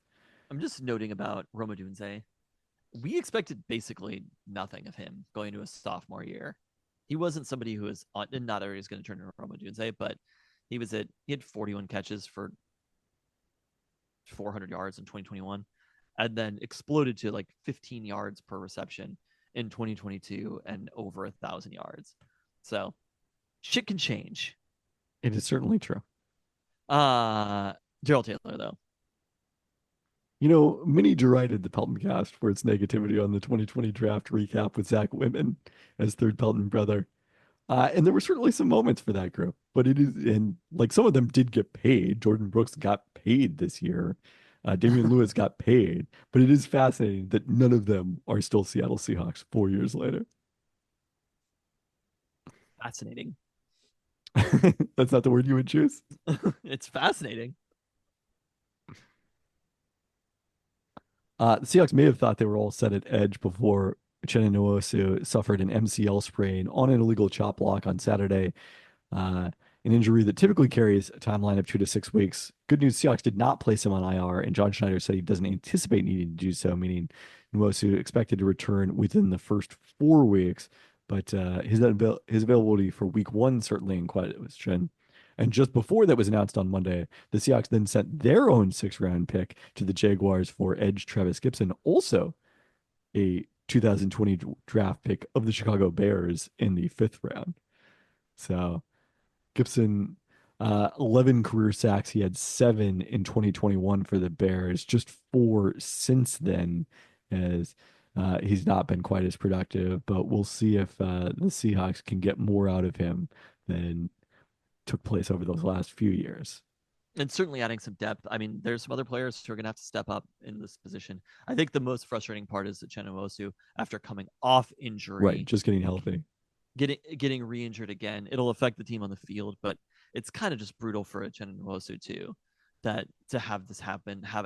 I'm just noting about Roma Dunze. We expected basically nothing of him going into a sophomore year. He wasn't somebody who was not that he's going to turn into Roma Dunze, but he had 41 catches for 400 yards in 2021 and then exploded to like 15 yards per reception in 2022 and over 1,000 yards. So shit can change. It is certainly true. Gerald Taylor though. You know, many derided the Pelton cast for its negativity on the 2020 draft recap with Zach Whitman as third Pelton brother. And there were certainly some moments for that group, but it is, and like some of them did get paid. Jordan Brooks got paid this year. Damian Lewis got paid, but it is fascinating that none of them are still Seattle Seahawks 4 years later. Fascinating. That's not the word you would choose. It's fascinating. The Seahawks may have thought they were all set at edge before Uchenna Nwosu suffered an MCL sprain on an illegal chop block on Saturday. An injury that typically carries a timeline of 2 to 6 weeks. Good news, Seahawks did not place him on IR, and John Schneider said he doesn't anticipate needing to do so, meaning Nwosu expected to return within the first 4 weeks, but his availability for week one certainly in question. And just before that was announced on Monday, the Seahawks then sent their own 6th-round pick to the Jaguars for edge Travis Gibson, also a 2020 draft pick of the Chicago Bears in the 5th round. So Gibson, 11 career sacks. He had 7 in 2021 for the Bears, just 4 since then, as he's not been quite as productive. But we'll see if the Seahawks can get more out of him than took place over those last few years. And certainly adding some depth. I mean, there's some other players who are going to have to step up in this position. I think the most frustrating part is that Uchenna Nwosu, after coming off injury, Right, just getting healthy. getting re-injured again. It'll affect the team on the field, but it's kind of just brutal for Uchenna Nwosu too, that to have it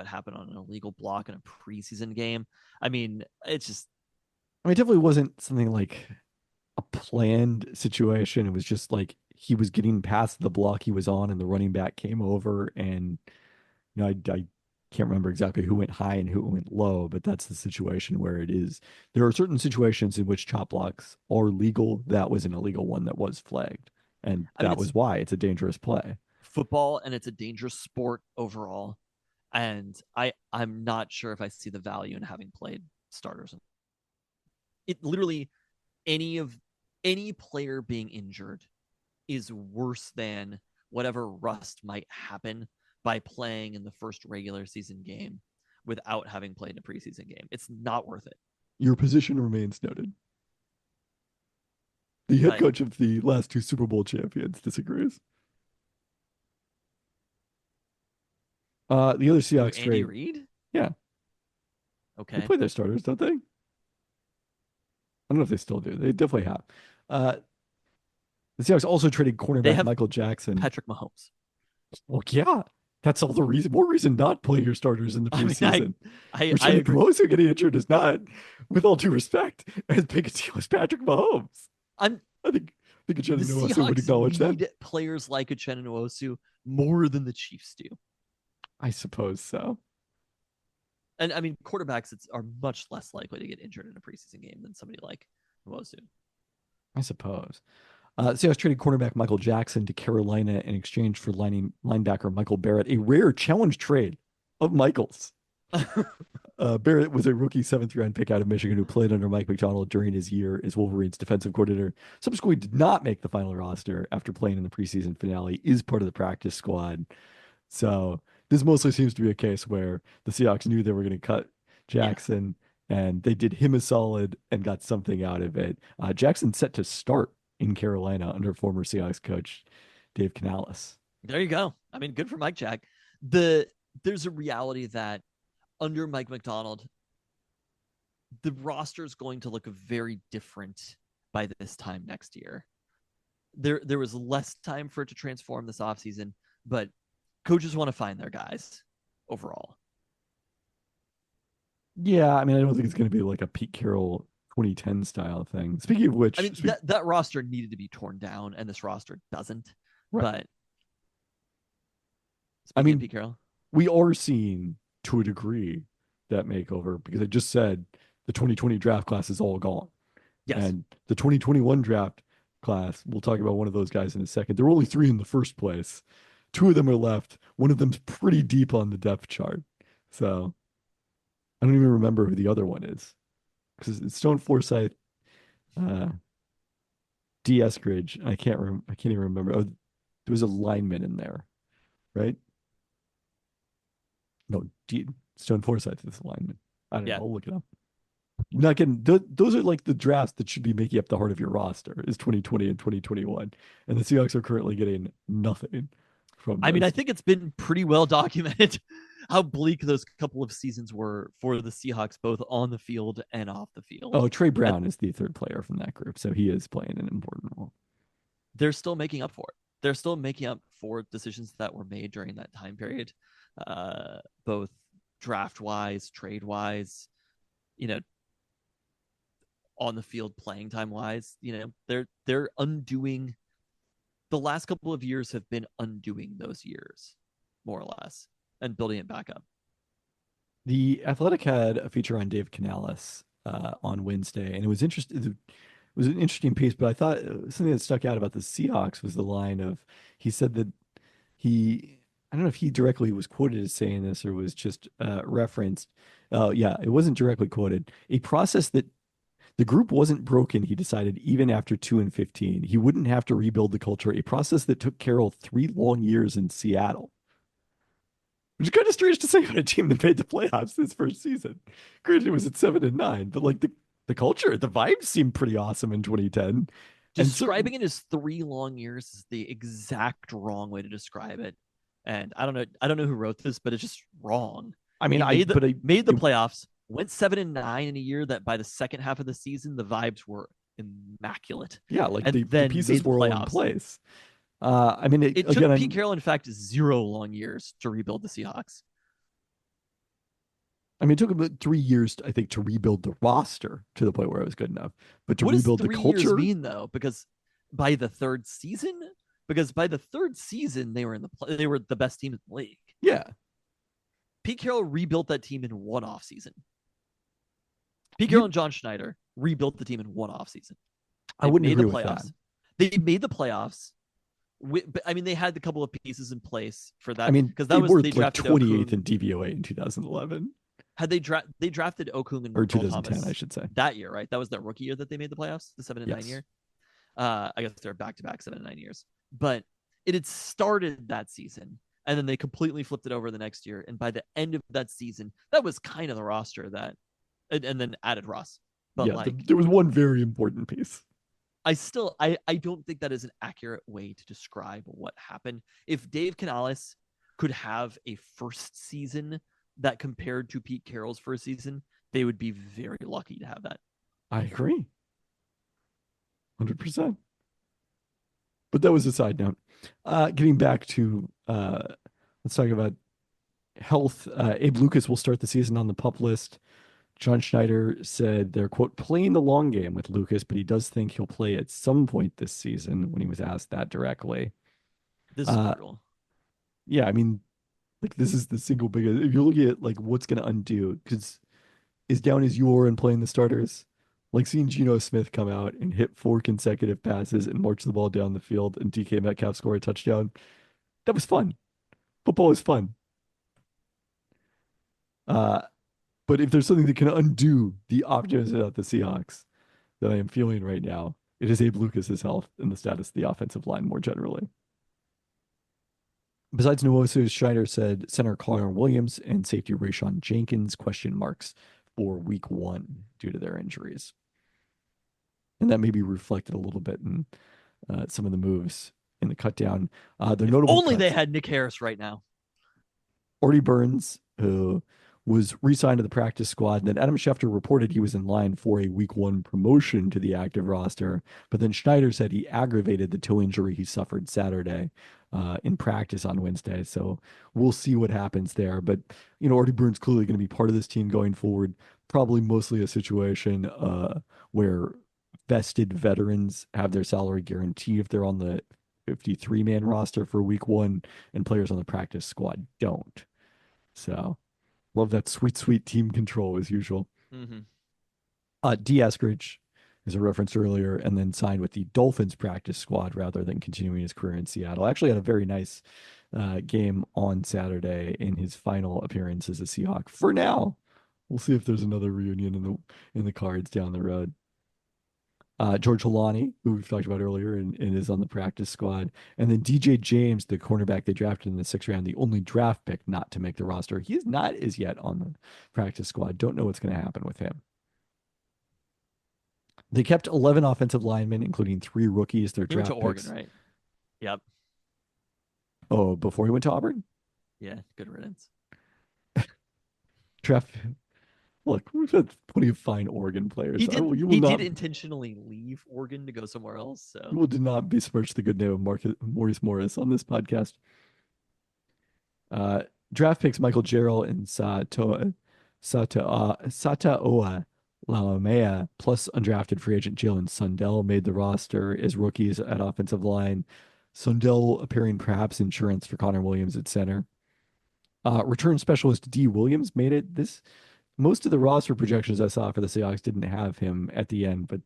happen on an illegal block in a preseason game. I mean, it's just. I mean, it definitely wasn't something like a planned situation. It was just like he was getting past the block he was on, and the running back came over, and I can't remember exactly who went high and who went low, but that's the situation where it is. There are certain situations in which chop blocks are legal. That was an illegal one that was flagged, and that was why it's a dangerous play. Football, and it's a dangerous sport overall. And I'm not sure if I see the value in having played starters. It literally any player being injured is worse than whatever rust might happen by playing in the first regular season game without having played a preseason game. It's not worth it. Your position remains noted. The head coach of the last 2 Super Bowl champions disagrees. The other Seahawks Andy Reid? Yeah. Okay. They play their starters, don't they? I don't know if they still do. They definitely have. The Seahawks also traded cornerback Michael Jackson. Patrick Mahomes. Well, yeah. That's all the reason. More reason not play your starters in the preseason. I agree. Mahomes getting injured is not, with all due respect, as big a deal as Patrick Mahomes. I think Uchenna Nwosu would acknowledge that. Need players like Uchenna Nwosu more than the Chiefs do. I suppose so. And I mean, quarterbacks are much less likely to get injured in a preseason game than somebody like Nwosu. I suppose. Seahawks traded cornerback Michael Jackson to Carolina in exchange for linebacker Michael Barrett, a rare challenge trade of Michael's. Barrett was a rookie 7th-round pick out of Michigan who played under Mike Macdonald during his year as Wolverines defensive coordinator. Subsequently did not make the final roster after playing in the preseason finale, is part of the practice squad. So this mostly seems to be a case where the Seahawks knew they were going to cut Jackson, and they did him a solid and got something out of it. Jackson set to start in Carolina under former Seahawks coach Dave Canales. There you go. I mean, good for Mike Jack. There's a reality that under Mike Macdonald, the roster is going to look very different by this time next year. There was less time for it to transform this offseason, but coaches want to find their guys overall. Yeah, I mean, I don't think it's going to be like a Pete Carroll 2010 style thing. Speaking of which, I mean, that roster needed to be torn down, and this roster doesn't. Right. But I mean, Pete Carroll, we are seeing to a degree that makeover, because I just said the 2020 draft class is all gone. Yes. And the 2021 draft class, we'll talk about one of those guys in a second. There were only 3 in the first place. 2 of them are left. One of them's pretty deep on the depth chart. So I don't even remember who the other one is, because it's Stone Forsythe, D. Eskridge. I can't even remember. Oh, There was a lineman in there, right? No, Stone Forsythe is the lineman. I don't know. Yeah. I'll look it up. You're not getting those are like the drafts that should be making up the heart of your roster is 2020 and 2021, and the Seahawks are currently getting nothing from I mean, I those. think it's been pretty well documented how bleak those couple of seasons were for the Seahawks, both on the field and off the field. Oh, Trey And Brown is the third player from that group, so he is playing an important role. they're still making up for it. They're still making up for decisions that were made during that time period, both draft wise, trade wise, you know, on the field playing time wise. They're undoing. The last couple of years have been undoing those years, more or less, and building it back up. The Athletic had a feature on Dave Canales on Wednesday, and it was interesting. It was an interesting piece, but I thought something that stuck out about the Seahawks was the line of he said that I don't know if he directly was quoted as saying this or was just referenced. Oh, yeah, it wasn't directly quoted. A process that the group wasn't broken, he decided, even after 2-15. He wouldn't have to rebuild the culture, a process that took Carroll 3 long years in Seattle. Which is kind of strange to say about a team that made the playoffs this first season. Granted, it was at 7-9, but like the culture, the vibes seemed pretty awesome in 2010. Describing it as 3 long years is the exact wrong way to describe it. And I don't know who wrote this, but it's just wrong. I mean, made the playoffs, went 7-9 in a year that by the second half of the season, the vibes were immaculate. Yeah, like and the pieces were all in place. I mean, it took Pete Carroll, in fact, 0 long years to rebuild the Seahawks. I mean, it took about 3 years, I think, to rebuild the roster to the point where it was good enough. But to rebuild the culture, what does 3 years mean, though? Because by the third season, they were the best team in the league. Yeah, Pete Carroll rebuilt that team in one offseason. Pete Carroll and John Schneider rebuilt the team in one offseason. I wouldn't agree with that. They made the playoffs. But I mean, they had a couple of pieces in place for that. I mean, because they were like 28th in DVOA in 2011. Had they drafted Okung and or 2010, Thomas I should say, that year, right? That was their rookie year that they made the playoffs, the 7-9 year. I guess they're back-to-back 7-9 years, but it had started that season, and then they completely flipped it over the next year. And by the end of that season, that was kind of the roster that, and then added Russ. But yeah, there was one very important piece. I don't think that is an accurate way to describe what happened. If Dave Canales could have a first season that compared to Pete Carroll's first season, they would be very lucky to have that. I agree. 100%. But that was a side note. Getting back to, let's talk about health. Abe Lucas will start the season on the PUP list. John Schneider said they're, quote, playing the long game with Lucas, but he does think he'll play at some point this season when he was asked that directly. This is brutal. Yeah, I mean, like, this is the single biggest, if you're looking at like what's going to undo, because as down as you are in playing the starters, like seeing Geno Smith come out and hit 4 consecutive passes and march the ball down the field and DK Metcalf score a touchdown, that was fun. Football is fun. But if there's something that can undo the optimism about the Seahawks that I am feeling right now, it is Abe Lucas's health and the status of the offensive line more generally. Besides Nwosu, Schneider said center Connor Williams and safety Rayshon Jenkins question marks for week 1 due to their injuries. And that may be reflected a little bit in some of the moves in the cut down. They had Nick Harris right now. Artie Burns, who was re-signed to the practice squad. And then Adam Schefter reported he was in line for a week 1 promotion to the active roster. But then Schneider said he aggravated the toe injury he suffered Saturday in practice on Wednesday. So we'll see what happens there. But, you know, Artie Burns clearly going to be part of this team going forward. Probably mostly a situation where vested veterans have their salary guarantee if they're on the 53-man roster for week 1 and players on the practice squad don't. So love that sweet team control as usual. Mm-hmm. D. Eskridge, as I referenced earlier, and then signed with the Dolphins practice squad rather than continuing his career in Seattle. Actually had a very nice game on Saturday in his final appearance as a Seahawk. For now, we'll see if there's another reunion in the cards down the road. George Holani, who we've talked about earlier and is on the practice squad. And then DJ James, the cornerback they drafted in the sixth round, the only draft pick not to make the roster. He is not as yet on the practice squad. Don't know what's going to happen with him. They kept 11 offensive linemen, including 3 rookies. Their He went draft to Oregon, picks. right? Yep. Oh, before he went to Auburn? Yeah, good riddance. Draft. Look, we've had plenty of fine Oregon players. He did. You will He not. did intentionally leave Oregon to go somewhere else. You So will do not besmirch the good name of Maurice Morris on this podcast. Draft picks Michael Jarrell and Sataoa Laumea, plus undrafted free agent Jalen Sundell made the roster as rookies at offensive line. Sundell appearing perhaps insurance for Connor Williams at center. Return specialist D. Williams made it. Most of the roster projections I saw for the Seahawks didn't have him at the end, but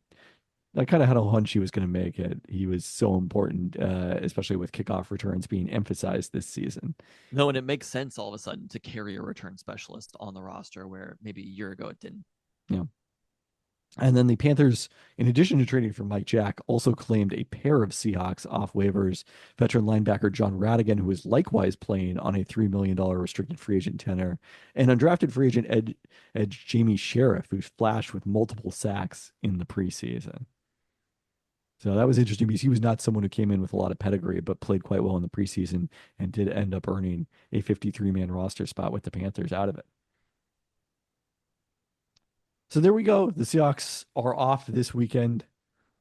I kind of had a hunch he was going to make it. He was so important, especially with kickoff returns being emphasized this season. no, and it makes sense all of a sudden to carry a return specialist on the roster where maybe a year ago it didn't. Yeah. And then the Panthers, in addition to trading for Mike Jack, also claimed a pair of Seahawks off waivers. Veteran linebacker John Radigan, who is likewise playing on a $3 million restricted free agent tenor, and undrafted free agent edge Jamie Sheriff, who's flashed with multiple sacks in the preseason. So that was interesting because he was not someone who came in with a lot of pedigree, but played quite well in the preseason and did end up earning a 53-man roster spot with the Panthers out of it. So there we go. The Seahawks are off this weekend.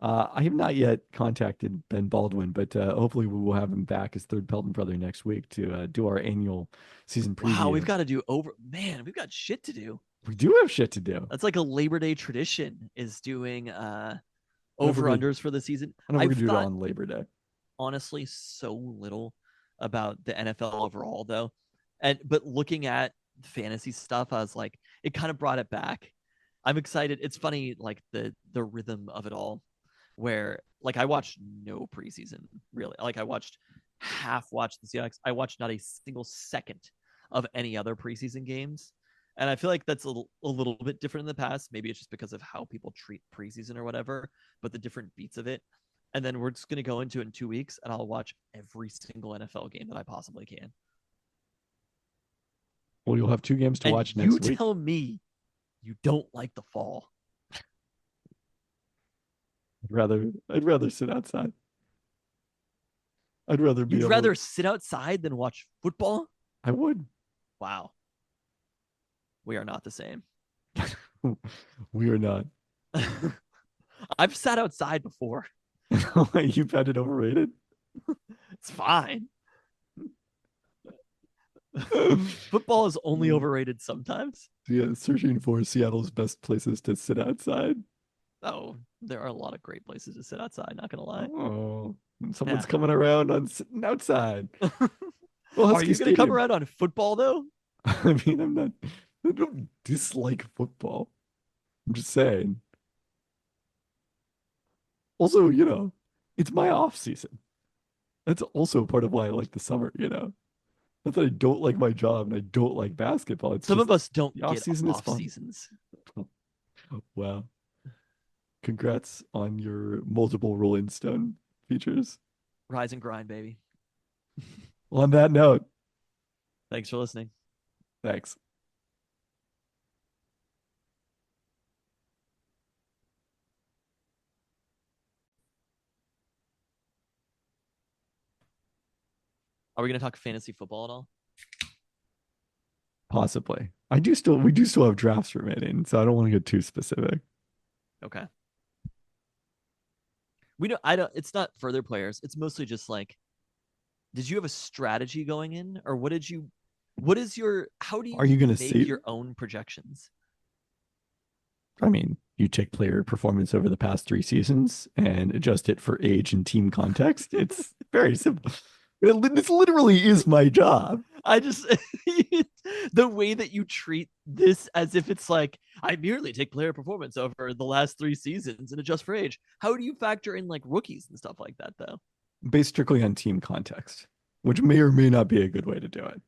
I have not yet contacted Ben Baldwin, but hopefully we will have him back as third Pelton brother next week to do our annual season preview. Wow, we've got to do man, we've got shit to do. We do have shit to do. That's like a Labor Day tradition is doing Whenever we're over-unders for the season. I know we're I've gonna do it thought, on Labor Day. honestly, so little about the NFL overall though. But looking at fantasy stuff, I was like, it kind of brought it back. I'm excited. It's funny, like the rhythm of it all, where like I watched no preseason really. Like I watched the Seahawks. I watched not a single second of any other preseason games. And I feel like that's a little bit different in the past. Maybe it's just because of how people treat preseason or whatever, but the different beats of it. And then we're just going to go into it in 2 weeks and I'll watch every single NFL game that I possibly can. Well, you'll have 2 games to And watch next week. You tell me you don't like the fall. I'd rather sit outside. I'd rather be You'd able rather sit outside than watch football? I would. Wow. We are not the same. We are not. I've sat outside before. You found it overrated? It's fine. Football is only overrated sometimes. Yeah, searching for Seattle's best places to sit outside. Oh, there are a lot of great places to sit outside, not gonna lie. Oh, someone's Yeah. coming around on sitting outside. Well, Are Husky you gonna come Stadium. around on football though? I mean, I don't dislike football. I'm just saying. Also, it's my off season. That's also part of why I like the summer, Not that I don't like my job and I don't like basketball. It's Some just of us don't the get off-season is off fun. seasons. Wow. Congrats on your multiple Rolling Stone features. Rise and grind, baby. Well, on that note, Thanks for listening. thanks. Are we gonna talk fantasy football at all? Possibly. We do still have drafts remaining, so I don't want to get too specific. Okay. It's not further players. It's mostly just like, did you have a strategy going in, or how do you Are you gonna make see? your own projections? I mean, you take player performance over the past 3 seasons and adjust it for age and team context. It's very simple. This literally is my job. I just the way that you treat this as if it's like I merely take player performance over the last 3 seasons and adjust for age. How do you factor in like rookies and stuff like that though? Based strictly on team context, which may or may not be a good way to do it.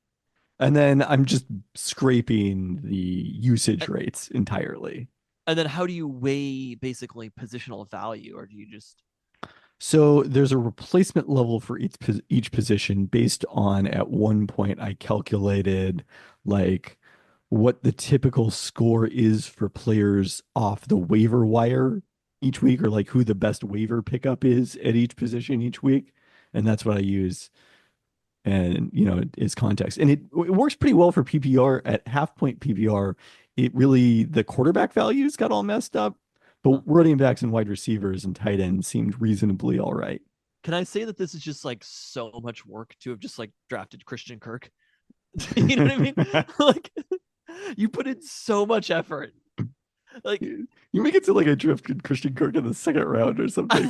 And then I'm just scraping the usage rates entirely. And then how do you weigh basically positional value, or do you just So there's a replacement level for each position based on at one point I calculated like what the typical score is for players off the waiver wire each week, or like who the best waiver pickup is at each position each week. And that's what I use, and is context. And it works pretty well for PPR. At half point PPR, it really, the quarterback values got all messed up, Huh. but running backs and wide receivers and tight ends seemed reasonably all right. can I say that this is just like so much work to have just like drafted Christian Kirk? You know what I mean? Like you put in so much effort. Like You make it sound like I drafted Christian Kirk in the second round or something.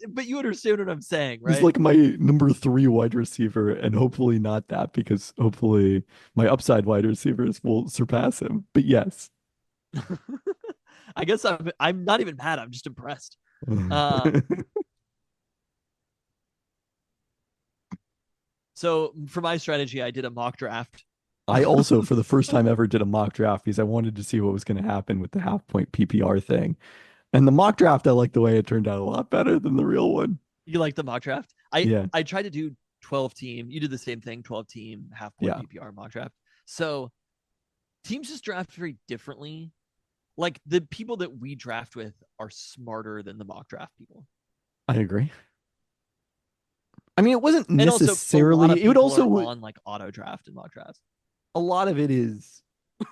but you understand what I'm saying, He's right? like my number 3 wide receiver, and hopefully not that, because hopefully my upside wide receivers will surpass him. But yes. I guess I'm not even mad. I'm just impressed. Uh, so for my strategy, I did a mock draft. I also, for the first time ever, did a mock draft because I wanted to see what was going to happen with the half point PPR thing. And the mock draft, I like the way it turned out a lot better than the real one. You like the mock draft? I Yeah. I tried to do 12 team. You did the same thing, 12 team half point Yeah. PPR mock draft. So teams just draft very differently. Like the people that we draft with are smarter than the mock draft people. I agree. I mean, it wasn't And also, a lot of necessarily, it would people also, are on like auto draft and mock drafts. a lot of it is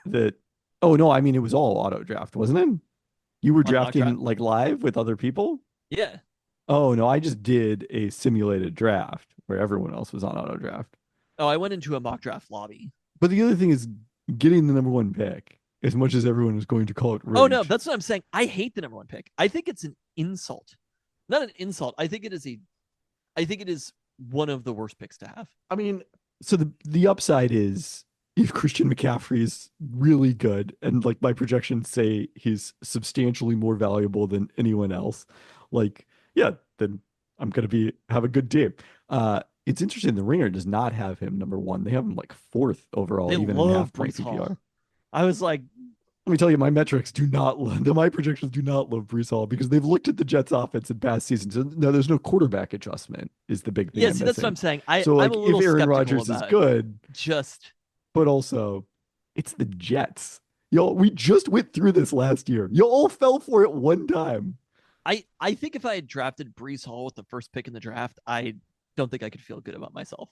that, oh no, I mean, it was all auto draft, wasn't it? You were On mock drafting draft. like live with other people? Yeah. Oh no, I just did a simulated draft where everyone else was on auto draft. Oh, I went into a mock draft lobby. But the other thing is getting the number 1 pick, as much as everyone is going to call it Oh no, rigged. that's what I'm saying. I hate the number 1 pick. I think it's an insult. Not an insult. I think it is one of the worst picks to have. I mean, so the upside is if Christian McCaffrey is really good, and like my projections say he's substantially more valuable than anyone else, like, yeah, then I'm gonna have a good team. It's interesting. The Ringer does not have him number 1. They have him like 4th overall, They even in love half point Brees PPR. Hall. I was like, Let me tell you, my metrics do not my projections do not love Brees Hall because they've looked at the Jets offense in past seasons. And no, there's no quarterback adjustment is the big thing. yeah, see, that's what I'm saying. So like, I'm a little if Aaron skeptical Rodgers is about it. good, Just but also it's the Jets. Y'all, we just went through this last year. You all fell for it one time. I think if I had drafted Brees Hall with the first pick in the draft, I don't think I could feel good about myself.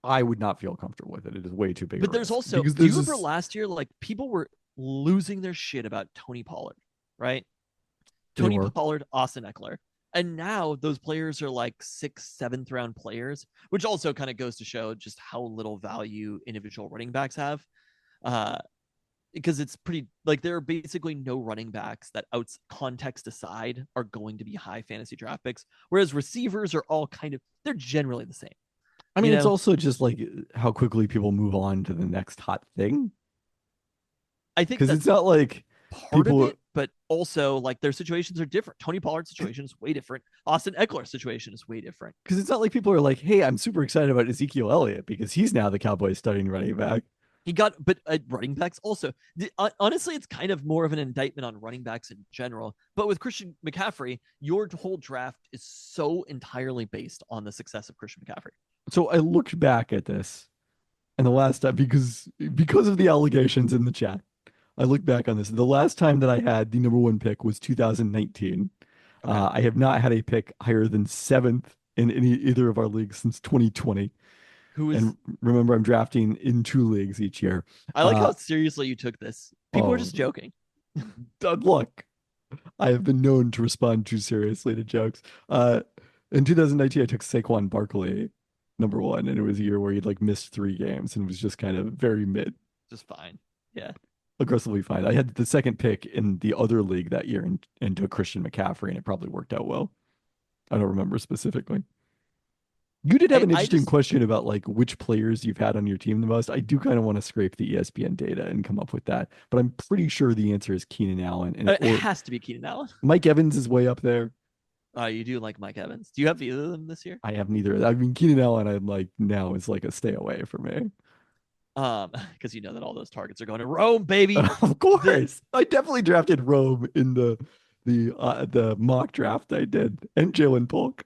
I would not feel comfortable with it. It is way too big. But a there's risk. also, Because do you there's remember last year, like people were losing their shit about Tony Pollard, right? They Tony were. Pollard, Austin Eckler. And now those players are like 6th, 7th round players, which also kind of goes to show just how little value individual running backs have. Because it's pretty, like, there are basically no running backs that, context aside, are going to be high fantasy draft picks. Whereas receivers are all they're generally the same. I mean, you it's know? also just like how quickly people move on to the next hot thing. I think Because that's it's not like part people- of it, but also like their situations are different. Tony Pollard's situation is way different. Austin Eckler's situation is way different. because it's not like people are like, hey, I'm super excited about Ezekiel Elliott because he's now the Cowboys starting running back. He got, but running backs also. Honestly, it's kind of more of an indictment on running backs in general. But with Christian McCaffrey, your whole draft is so entirely based on the success of Christian McCaffrey. So I looked back at this, and the last time, because of the allegations in the chat, I looked back on this. The last time that I had the number 1 pick was 2019. Okay. I have not had a pick higher than 7th in either of our leagues since 2020. Who is? And remember, I'm drafting in 2 leagues each year. I like how seriously you took this. People were just joking. Look, I have been known to respond too seriously to jokes. In 2019, I took Saquon Barkley number 1, and it was a year where he'd like missed 3 games and was just kind of very mid, Just fine. Yeah. aggressively fine. I had the 2nd pick in the other league that year and took Christian McCaffrey, and it probably worked out well. I don't remember specifically. You did have an interesting question about like which players you've had on your team the most. I do kind of want to scrape the ESPN data and come up with that, but I'm pretty sure the answer is Keenan Allen. And It has to be Keenan Allen. Mike Evans is way up there. You do like Mike Evans. Do you have either of them this year? I have neither. I mean, Keenan Allen, I'm like now is like a stay away for me. Because you know that all those targets are going to Rome, baby. Of course, I definitely drafted Rome in the mock draft I did, and Jalen Polk.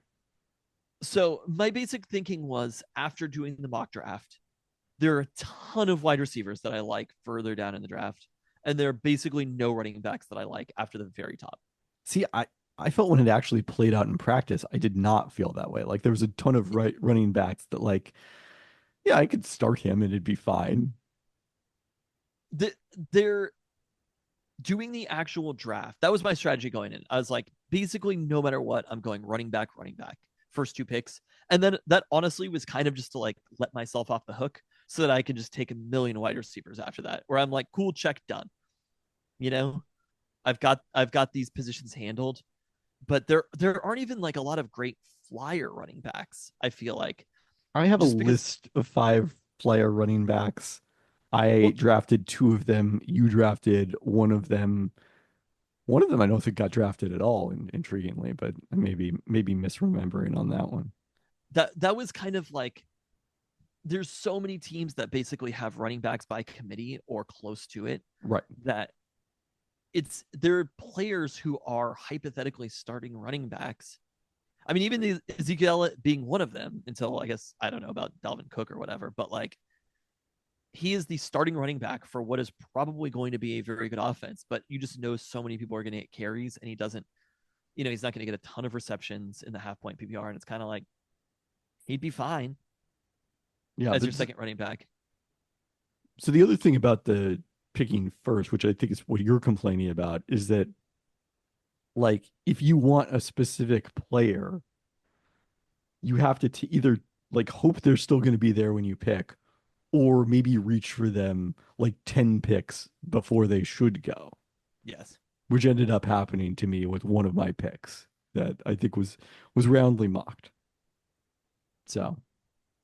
So my basic thinking was after doing the mock draft, there are a ton of wide receivers that I like further down in the draft, and there are basically no running backs that I like after the very top. See, I felt when it actually played out in practice, I did not feel that way. Like there was a ton of running backs that like, yeah, I could start him and it'd be fine. They're doing the actual draft. That was my strategy going in. I was like, basically, no matter what, I'm going running back, first 2 picks. And then that honestly was kind of just to like let myself off the hook so that I can just take a million wide receivers after that, where I'm like, cool, check, done. You know, I've got these positions handled, but there aren't even like a lot of great flyer running backs, I feel like. I have a Just because list of 5 player running backs. I well, drafted 2 of them. You drafted one of them. One of them I don't think got drafted at all, intriguingly, but maybe misremembering on that one. that was kind of like there's so many teams that basically have running backs by committee or close to it Right. that there are players who are hypothetically starting running backs. I mean, even the Ezekiel being one of them until I guess I don't know about Dalvin Cook or whatever, but like he is the starting running back for what is probably going to be a very good offense. But you just know so many people are going to get carries, and he doesn't. He's not going to get a ton of receptions in the half point PPR, and it's kind of like he'd be fine Yeah. as your second running back. So the other thing about the picking first, which I think is what you're complaining about, is that like if you want a specific player, you have to either like hope they're still going to be there when you pick, or maybe reach for them like 10 picks before they should go, Yes. which ended up happening to me with one of my picks that I think was roundly mocked. So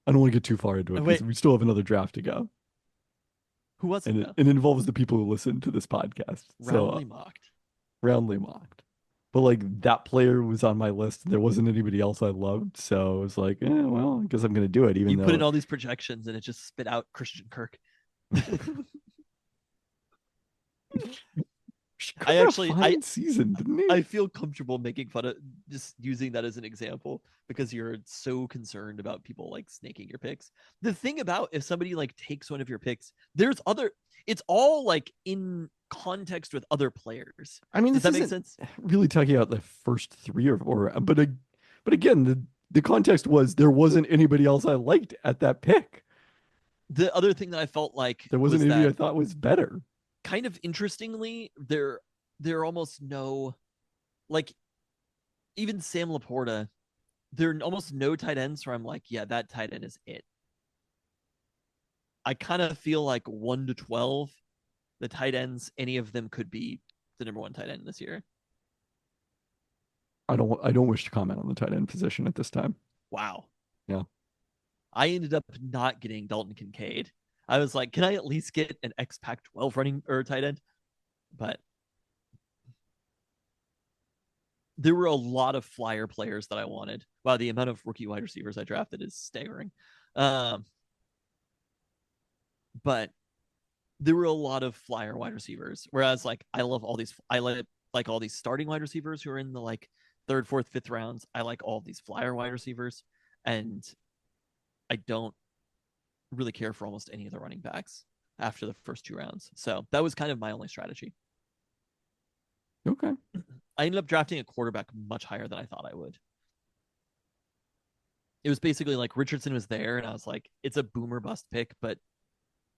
I don't want to get too far into it because Wait, we still have another draft to go. who was it? And Though? it involves the people who listen to this podcast. Roundly mocked. Roundly mocked. But like that player was on my list. There wasn't anybody else I loved. So I was like, well, I guess I'm going to do it. Even You put in though all these projections and it just spit out Christian Kirk. I actually season, didn't he? I feel comfortable making fun of just using that as an example because you're so concerned about people like snaking your picks. The thing about if somebody like takes one of your picks, it's all like in context with other players. I mean, Does this that make isn't sense? really talking about the first 3 or 4, but again, the context was there wasn't anybody else I liked at that pick. The other thing that I felt like There wasn't was anybody that I thought was better. kind of interestingly, there are almost no like even Sam Laporta, there are almost no tight ends where I'm like, yeah, that tight end is it. I kind of feel like 1 to 12, the tight ends, any of them could be the number 1 tight end this year. I don't wish to comment on the tight end position at this time. Wow. Yeah. I ended up not getting Dalton Kincaid. I was like, can I at least get an ex Pac 12 running or tight end? But there were a lot of flyer players that I wanted. Wow, the amount of rookie wide receivers I drafted is staggering. But there were a lot of flyer wide receivers. Whereas like I like all these starting wide receivers who are in the like 3rd, 4th, 5th rounds. I like all these flyer wide receivers, and I don't really care for almost any of the running backs after the first 2 rounds. So that was kind of my only strategy. Okay. I ended up drafting a quarterback much higher than I thought I would. It was basically like Richardson was there, and I was like, it's a boomer bust pick, but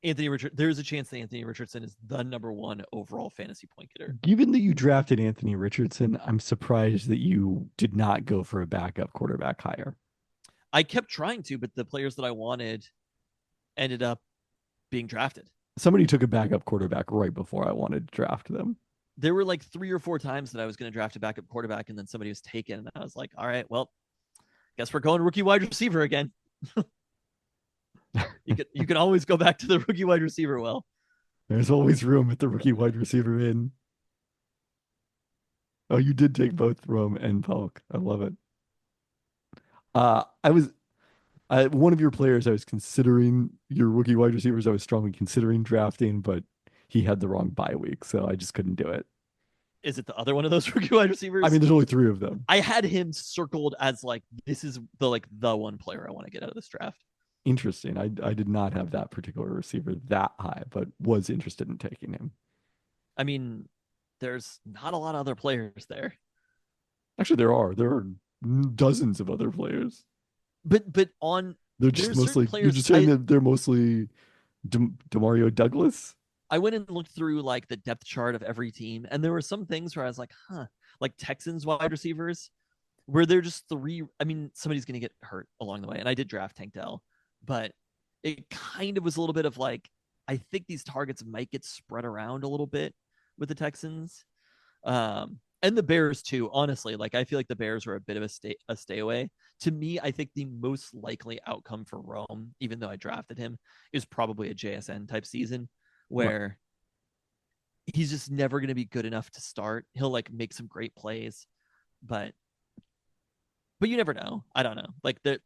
there's a chance that Anthony Richardson is the number 1 overall fantasy point getter. Given that you drafted Anthony Richardson, I'm surprised that you did not go for a backup quarterback higher. I kept trying to, but the players that I wanted ended up being drafted. Somebody took a backup quarterback right before I wanted to draft them. There were like 3 or 4 times that I was going to draft a backup quarterback, and then somebody was taken, and I was like, all right, well, guess we're going rookie wide receiver again. You can always go back to the rookie wide receiver well. There's always room at the rookie wide receiver in. Oh, you did take both Rome and Polk. I love it. I was One of your players I was considering, your rookie wide receivers, I was strongly considering drafting, but he had the wrong bye week, so I just couldn't do it. Is it the other one of those rookie wide I receivers? mean, there's only three of them. I had him circled as like this is the one player I want to get out of this draft. Interesting. I did not have that particular receiver that high, but was interested in taking him. I mean, there's not a lot of other players there. Actually, there are dozens of other players. But on They're just there's certain mostly. You're players just saying that they're mostly Demario Douglas. I went and looked through like the depth chart of every team, and there were some things where I was like, like Texans wide receivers, where they're just three. I mean, somebody's going to get hurt along the way, and I did draft Tank Dell, but it kind of was a little bit of like, I think these targets might get spread around a little bit with the Texans, and the Bears too. Honestly, like I feel like the Bears were a bit of a stay away. To me, I think the most likely outcome for Rome, even though I drafted him, is probably a JSN type season where he's just never going to be good enough to start. He'll like make some great plays, but you never know. I don't know. Like that,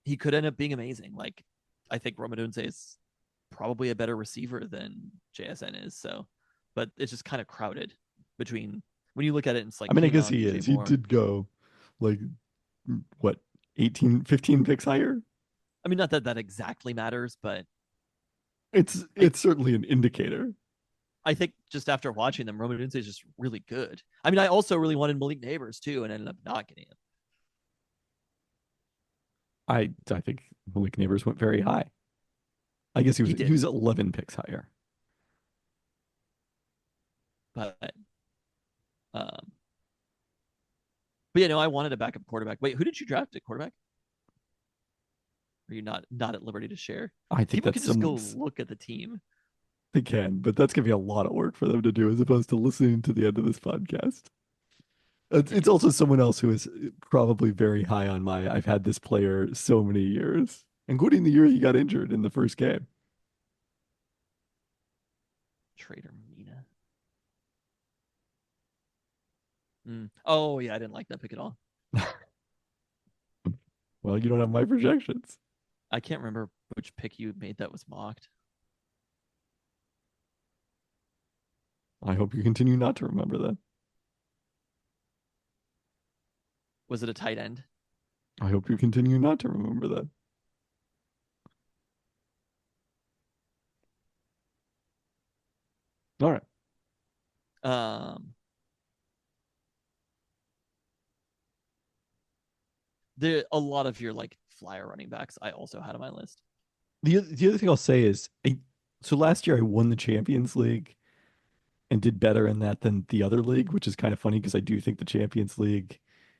he could end up being amazing. Like I think Romadunze is probably a better receiver than JSN is. So, but it's just kind of crowded between when you look at it. It's like, I mean, I guess Keenan, he DJ is. Moore. He did go like what 18, 15 picks higher. I mean, not that that exactly matters, but It's certainly an indicator. I think just after watching them, Roman Dunze is just really good. I mean, I also really wanted Malik Neighbors too, and ended up not getting him. I think Malik Neighbors went very high. I guess he was 11 picks higher. But yeah, no, I wanted a backup quarterback. Wait, who did you draft at quarterback? Are you not at liberty to share? I think People that's can just go look at the team. They can, but that's gonna be a lot of work for them to do as opposed to listening to the end of this podcast. It's also someone else who is probably very high on my I've had this player so many years, including the year he got injured in the first game. Trader Mina. Oh yeah, I didn't like that pick at all. Well, you don't have my projections. I can't remember which pick you made that was mocked. I hope you continue not to remember that. Was it a tight end? I hope you continue not to remember that. All right. A lot of your like flyer running backs I also had on my list. The other thing I'll say is, so last year I won the Champions League and did better in that than the other league, which is kind of funny because I do think the Champions League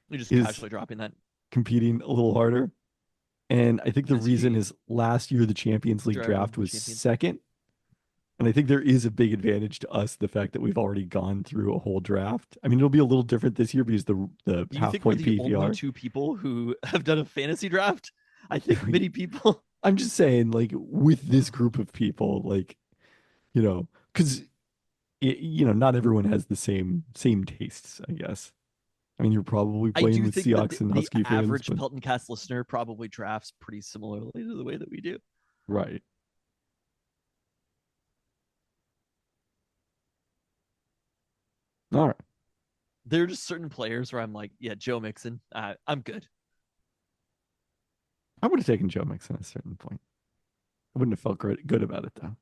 You're just is casually dropping that. competing a little harder. And I think the SG. reason is last year the Champions League Dragon draft was Champions. second. And I think there is a big advantage to us, the fact that we've already gone through a whole draft. I mean, it'll be a little different this year because the Do you half think we're point the PPR. only two people who have done a fantasy draft? I think many people. I'm just saying, like, with this group of people, like, because not everyone has the same tastes, I guess. I mean, you're probably I playing do with think Seahawks that and the Husky fans, average but Peltoncast listener probably drafts pretty similarly to the way that we do. right. All right. There are just certain players where I'm like, yeah, Joe Mixon, I'm good. I would have taken Joe Mixon at a certain point. I wouldn't have felt good about it though.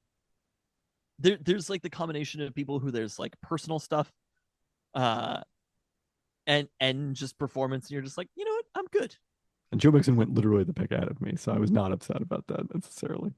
There's like the combination of people who there's like personal stuff, and just performance, and you're just like, you know what, I'm good. And Joe Mixon went literally the pick out of me, so I was not upset about that necessarily.